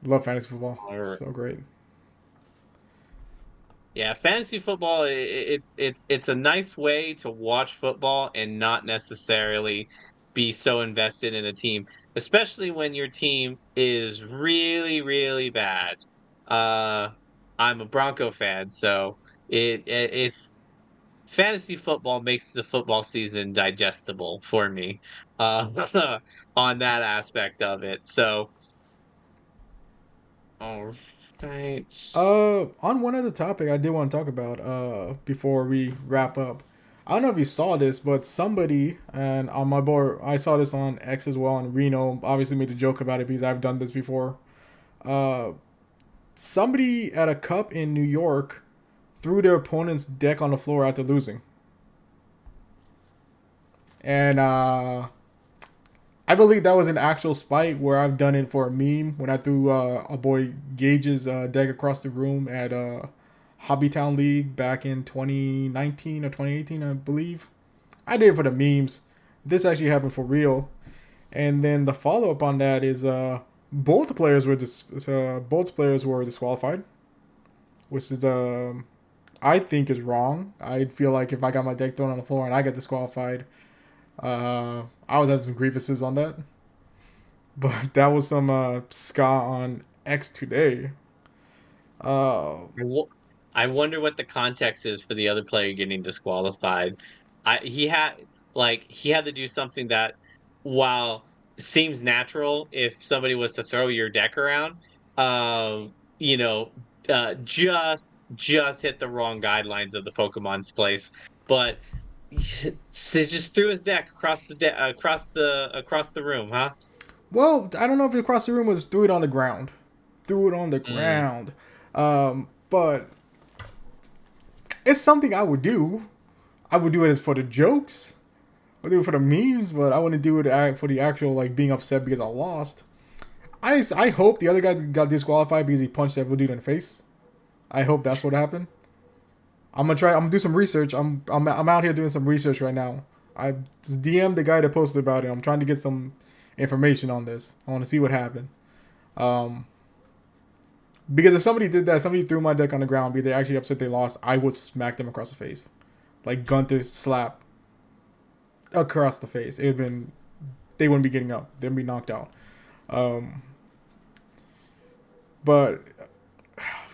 S2: Love fantasy football. So great.
S1: Yeah, fantasy football, it's a nice way to watch football and not necessarily be so invested in a team, especially when your team is really, really bad. Uh, I'm a Bronco fan, so it's fantasy football makes the football season digestible for me, on that aspect of it. So, all right.
S2: On one other topic I did want to talk about before we wrap up. I don't know if you saw this, but somebody and on my board, I saw this on X as well. And Reno obviously made a joke about it because I've done this before. Uh, Somebody at a cup in New York threw their opponent's deck on the floor after losing, and I believe that was an actual spite where I've done it for a meme when I threw a boy Gage's deck across the room at Hobbytown League back in 2019 or 2018, I believe. I did it for the memes. This actually happened for real. And then the follow up on that is both players were disqualified, which is I think is wrong. I feel like if I got my deck thrown on the floor and I get disqualified, I would have some grievances on that. But that was some ska on X today. Uh,
S1: I wo- I wonder what the context is for the other player getting disqualified. He had to do something that, while seems natural if somebody was to throw your deck around, you know, just hit the wrong guidelines of the Pokemon's place. But so just threw his deck across the room, huh?
S2: well, I don't know if it across the room was threw it on the ground. Threw it on the
S1: Mm.
S2: ground. But it's something I would do. I would do it as for the jokes. I'll do it for the memes, but I wouldn't do it for the actual like being upset because I lost. I hope the other guy got disqualified because he punched that dude in the face. I hope that's what happened. I'm gonna try. I'm gonna do some research. I'm out here doing some research right now. I just DM'd the guy that posted about it. I'm trying to get some information on this. I want to see what happened. Um, because if somebody did that, somebody threw my deck on the ground because they actually upset they lost, I would smack them across the face, like Gunther slap across the face. It would been they wouldn't be getting up. They'd be knocked out. Um, but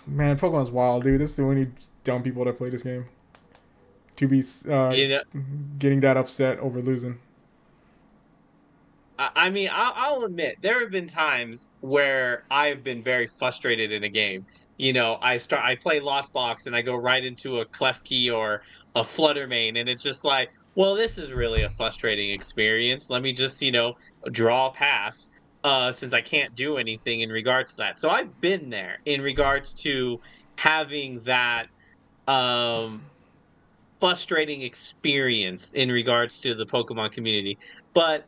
S2: man, Pokemon's wild, dude. This is the only dumb people that play this game to be
S1: You know,
S2: getting that upset over losing.
S1: I mean, I'll admit there have been times where I've been very frustrated in a game. I play Lost Box and I go right into a Klefki or a Fluttermane, and it's just like, well, this is really a frustrating experience. Let me just, draw a pass, since I can't do anything in regards to that. So I've been there in regards to having that um frustrating experience in regards to the Pokemon community. But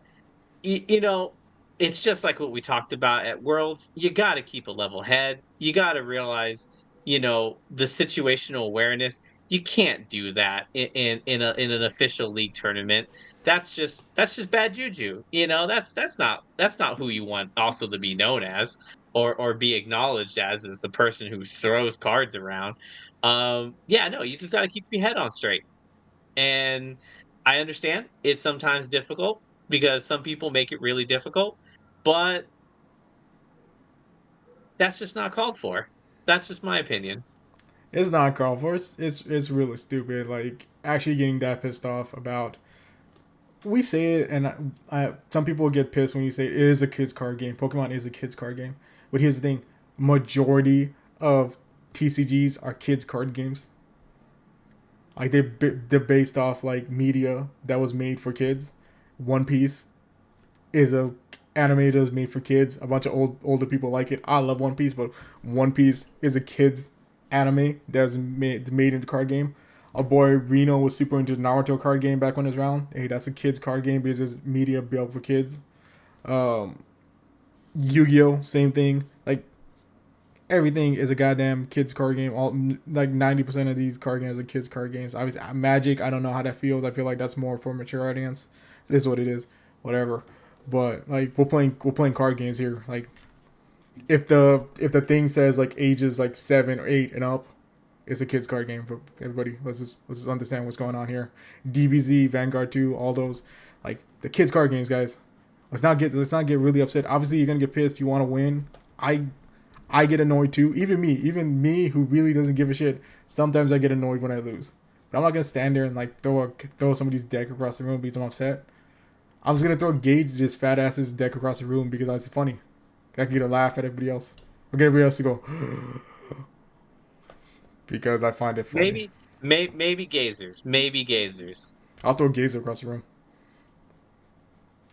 S1: you know, it's just like what we talked about at Worlds. You got to keep a level head. You got to realize, the situational awareness. You can't do that in an official league tournament. That's just bad juju. That's not who you want also to be known as or be acknowledged as the person who throws cards around. Yeah, no, you just got to keep your head on straight. And I understand it's sometimes difficult because some people make it really difficult, but that's just not called for. That's just my opinion.
S2: It's not called for. It's really stupid. Like actually getting that pissed off about. We say it, and some people get pissed when you say it is a kids card game. Pokemon is a kids card game, but here's the thing: majority of TCGs are kids card games. Like they're based off like media that was made for kids. One Piece is a anime that was made for kids. A bunch of older people like it. I love One Piece, but One Piece is a kids anime that's made into card game. Our boy Reno was super into the Naruto card game back when it was around. Hey, that's a kids card game because there's media built for kids. Um, Yu-Gi-Oh, same thing. Like everything is a goddamn kids card game. All like 90% of these card games are kids card games. Obviously, Magic. I don't know how that feels. I feel like that's more for a mature audience. It is what it is. Whatever. But like we're playing card games here. Like if the thing says like ages like 7 or 8 and up, it's a kids card game. But everybody, let's just understand what's going on here. DBZ, Vanguard 2, all those like the kids card games, guys. Let's not get really upset. Obviously, you're gonna get pissed. You want to win. I I get annoyed too. Even me, who really doesn't give a shit. Sometimes I get annoyed when I lose. But I'm not gonna stand there and like throw somebody's deck across the room because I'm upset. I'm just gonna throw Gage this fat ass's deck across the room because it's funny. I can get a laugh at everybody else. Or get everybody else to go because I find it funny.
S1: Maybe gazers, maybe gazers.
S2: I'll throw Gazer across the room.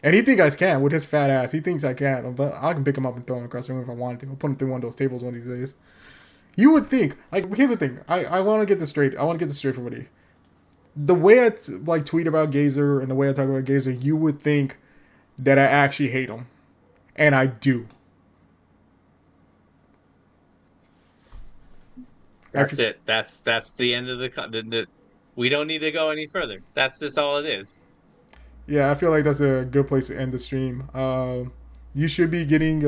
S2: And he thinks I can with his fat ass. He thinks I can, but I can pick him up and throw him across the room if I wanted to. I'll put him through one of those tables one of these days. You would think, like, here's the thing. I want to get this straight. I want to get this straight for everybody. The way like tweet about Gazer and the way I talk about Gazer, you would think that I actually hate him, and I do. I
S1: That's it. That's the end of we don't need to go any further. That's just all it is.
S2: Yeah, I feel like that's a good place to end the stream. You should be getting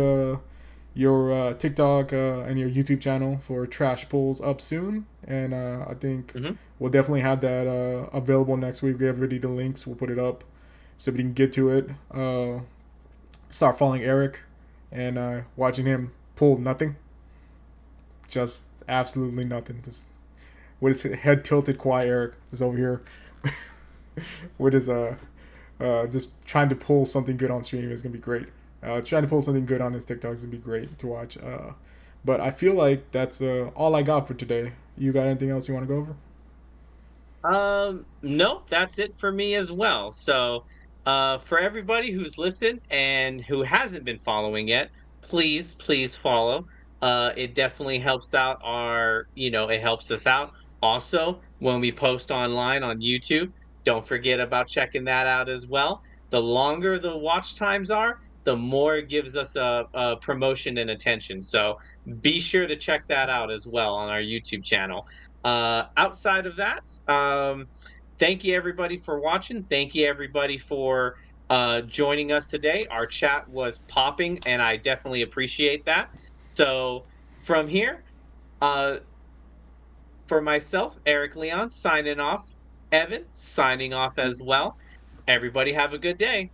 S2: your TikTok and your YouTube channel for trash pulls up soon, and I think
S1: Hmm.
S2: we'll definitely have that available next week. We have ready the links. We'll put it up so we can get to it. Start following Eric and watching him pull nothing, just absolutely nothing. Just with his head tilted, quiet Eric is over here with his just trying to pull something good on stream is gonna be great. Trying to pull something good on his TikTok is gonna be great to watch. But I feel like that's all I got for today. You got anything else you want to go over?
S1: Nope, that's it for me as well. So, for everybody who's listened and who hasn't been following yet, please follow. It definitely helps out it helps us out. Also, when we post online on YouTube, Don't forget about checking that out as well. The longer the watch times are, the more it gives us a promotion and attention. So be sure to check that out as well on our YouTube channel. Outside of that, thank you everybody for watching. Thank you everybody for joining us today. Our chat was popping, and I definitely appreciate that. So from here, uh, for myself, Eric Leon signing off. Evan signing off as well. Everybody have a good day.